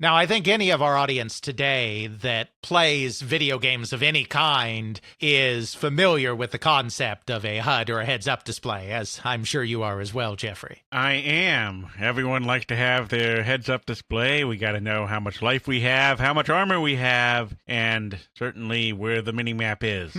Now, I think any of our audience today that plays video games of any kind is familiar with the concept of a HUD or a heads-up display, as I'm sure you are as well, Jeffrey. I am. Everyone likes to have their heads-up display. We got to know how much life we have, how much armor we have, and certainly where the mini-map is.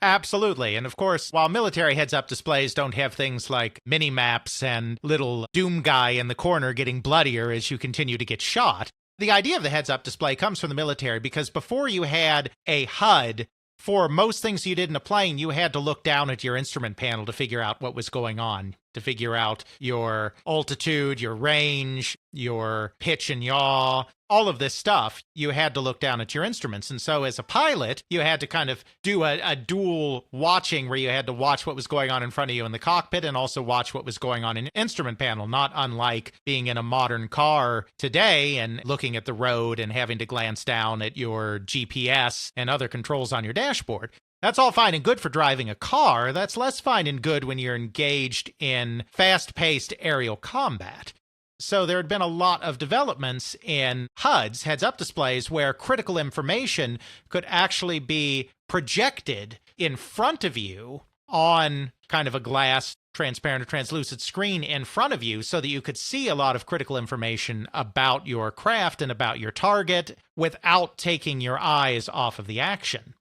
Absolutely. And of course, while military heads-up displays don't have things like mini-maps and little Doom guy in the corner getting bloodier as you continue to get shot, the idea of the heads-up display comes from the military because before you had a HUD, for most things you did in a plane, you had to look down at your instrument panel to figure out what was going on, to figure out your altitude, your range, your pitch and yaw, all of this stuff. You had to look down at your instruments. And so as a pilot, you had to kind of do a dual watching where you had to watch what was going on in front of you in the cockpit and also watch what was going on in the instrument panel, not unlike being in a modern car today and looking at the road and having to glance down at your GPS and other controls on your dashboard. That's all fine and good for driving a car. That's less fine and good when you're engaged in fast-paced aerial combat. So there had been a lot of developments in HUDs, heads-up displays, where critical information could actually be projected in front of you on kind of a glass, transparent or translucent screen in front of you so that you could see a lot of critical information about your craft and about your target without taking your eyes off of the action.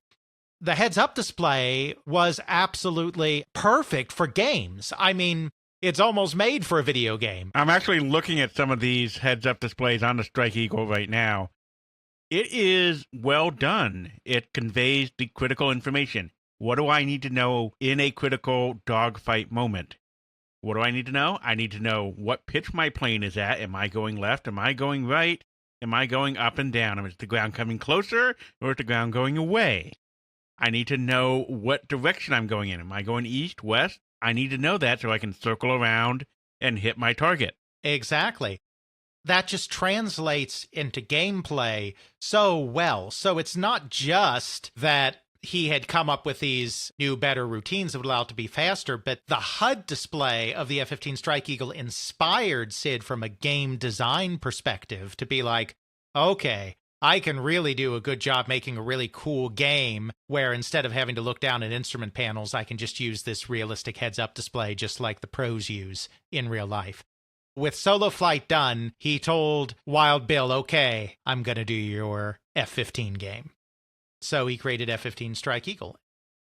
The heads-up display was absolutely perfect for games. I mean, it's almost made for a video game. I'm actually looking at some of these heads-up displays on the Strike Eagle right now. It is well done. It conveys the critical information. What do I need to know in a critical dogfight moment? What do I need to know? I need to know what pitch my plane is at. Am I going left? Am I going right? Am I going up and down? Is the ground coming closer or is the ground going away? I need to know what direction I'm going in. Am I going east, west? I need to know that so I can circle around and hit my target. Exactly. That just translates into gameplay so well. So it's not just that he had come up with these new, better routines that would allow it to be faster, but the HUD display of the F-15 Strike Eagle inspired Sid from a game design perspective to be like, okay, I can really do a good job making a really cool game where instead of having to look down at instrument panels, I can just use this realistic heads-up display just like the pros use in real life. With Solo Flight done, he told Wild Bill, okay, I'm going to do your F-15 game. So he created F-15 Strike Eagle.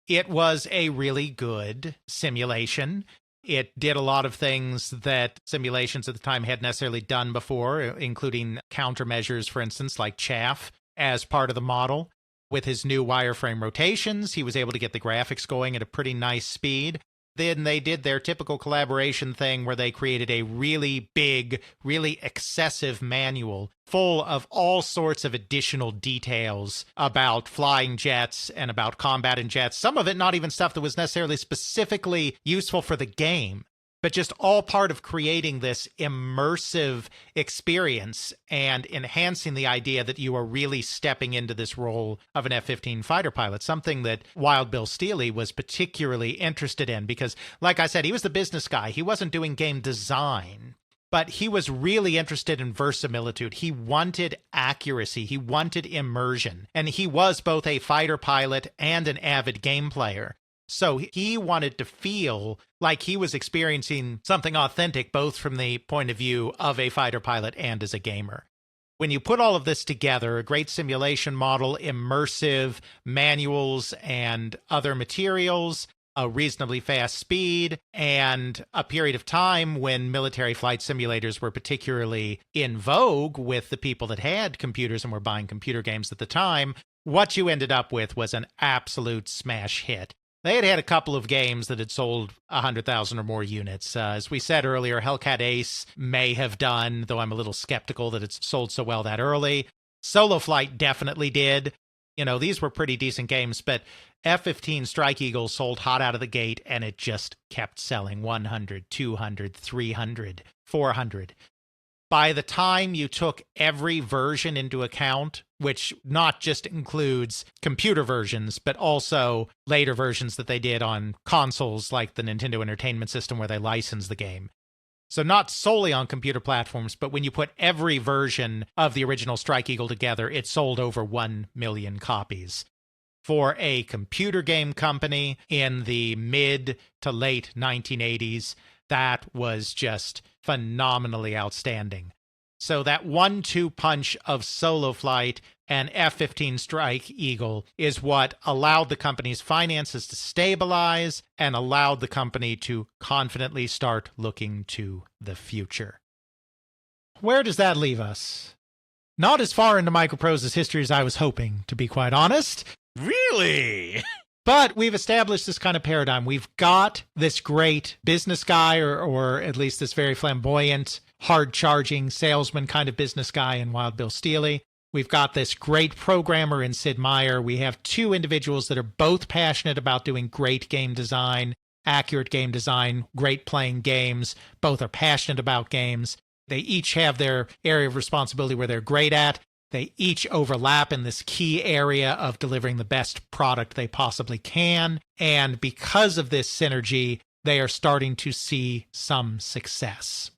It was a really good simulation. It did a lot of things that simulations at the time hadn't necessarily done before, including countermeasures, for instance, like chaff as part of the model. With his new wireframe rotations, he was able to get the graphics going at a pretty nice speed. Then they did their typical collaboration thing where they created a really big, really excessive manual full of all sorts of additional details about flying jets and about combat in jets. Some of it not even stuff that was necessarily specifically useful for the game, but just all part of creating this immersive experience and enhancing the idea that you are really stepping into this role of an F-15 fighter pilot, something that Wild Bill Stealey was particularly interested in because, like I said, he was the business guy. He wasn't doing game design, but he was really interested in verisimilitude. He wanted accuracy. He wanted immersion. And he was both a fighter pilot and an avid game player. So he wanted to feel like he was experiencing something authentic, both from the point of view of a fighter pilot and as a gamer. When you put all of this together, a great simulation model, immersive manuals and other materials, a reasonably fast speed, and a period of time when military flight simulators were particularly in vogue with the people that had computers and were buying computer games at the time, what you ended up with was an absolute smash hit. They had a couple of games that had sold 100,000 or more units. As we said earlier, Hellcat Ace may have done, though I'm a little skeptical that it's sold so well that early. Solo Flight definitely did. You know, these were pretty decent games, but F-15 Strike Eagle sold hot out of the gate, and it just kept selling 100, 200, 300, 400. By the time you took every version into account, which not just includes computer versions, but also later versions that they did on consoles like the Nintendo Entertainment System where they licensed the game. So not solely on computer platforms, but when you put every version of the original Strike Eagle together, it sold over 1 million copies. For a computer game company in the mid to late 1980s, that was just phenomenally outstanding. So that 1-2 punch of Solo Flight and F-15 Strike Eagle is what allowed the company's finances to stabilize and allowed the company to confidently start looking to the future. Where does that leave us? Not as far into Microprose's history as I was hoping, to be quite honest. Really? But we've established this kind of paradigm. We've got this great business guy, or at least this very flamboyant, hard-charging salesman kind of business guy in Wild Bill Stealey. We've got this great programmer in Sid Meier. We have two individuals that are both passionate about doing great game design, accurate game design, great playing games. Both are passionate about games. They each have their area of responsibility where they're great at. They each overlap in this key area of delivering the best product they possibly can. And because of this synergy, they are starting to see some success.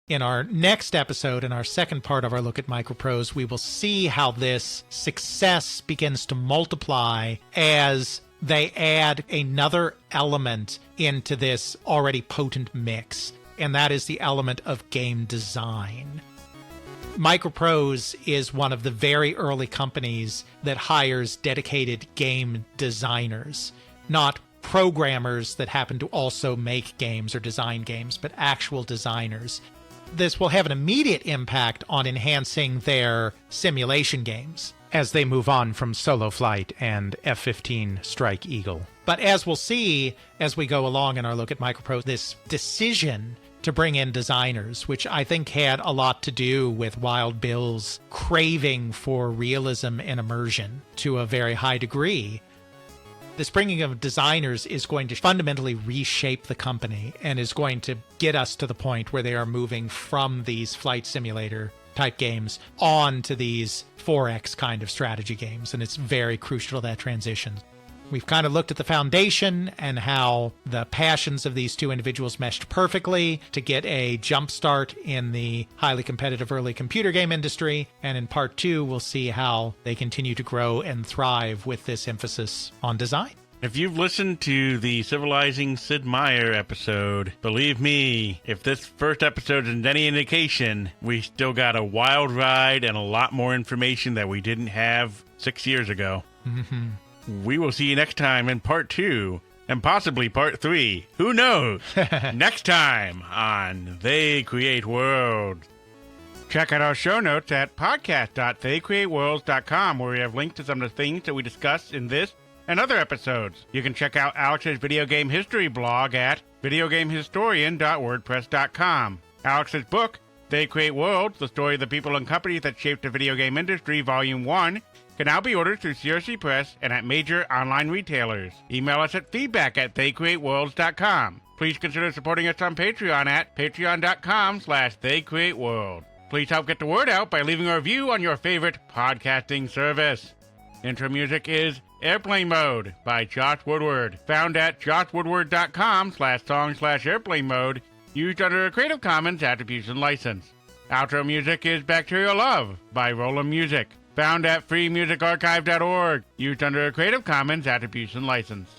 In our next episode, in our second part of our look at Microprose, we will see how this success begins to multiply as they add another element into this already potent mix, and that is the element of game design. Microprose is one of the very early companies that hires dedicated game designers, not programmers that happen to also make games or design games, but actual designers. This will have an immediate impact on enhancing their simulation games as they move on from Solo Flight and F-15 Strike Eagle. But as we'll see as we go along in our look at Microprose, this decision to bring in designers, which I think had a lot to do with Wild Bill's craving for realism and immersion to a very high degree. This bringing of designers is going to fundamentally reshape the company and is going to get us to the point where they are moving from these flight simulator type games on to these 4X kind of strategy games. And it's very crucial to that transition. We've kind of looked at the foundation and how the passions of these two individuals meshed perfectly to get a jump start in the highly competitive early computer game industry. And in part 2, we'll see how they continue to grow and thrive with this emphasis on design. If you've listened to the Civilizing Sid Meier episode, believe me, if this first episode is any indication, we still got a wild ride and a lot more information that we didn't have 6 years ago. Mm-hmm. We will see you next time in part 2 and possibly part 3. Who knows? Next time on They Create Worlds. Check out our show notes at podcast.theycreateworlds.com, where we have links to some of the things that we discussed in this and other episodes. You can check out Alex's video game history blog at videogamehistorian.wordpress.com. Alex's book, They Create Worlds, the story of the people and companies that shaped the video game industry, Volume 1, can now be ordered through CRC Press and at major online retailers. Email us at feedback@theycreateworlds.com. Please consider supporting us on Patreon at patreon.com/theycreateworld. Please help get the word out by leaving a review on your favorite podcasting service. Intro music is Airplane Mode by Josh Woodward, found at joshwoodward.com/song/airplane mode, used under a Creative Commons Attribution License. Outro music is Bacterial Love by Roland Music, found at freemusicarchive.org, used under a Creative Commons Attribution License.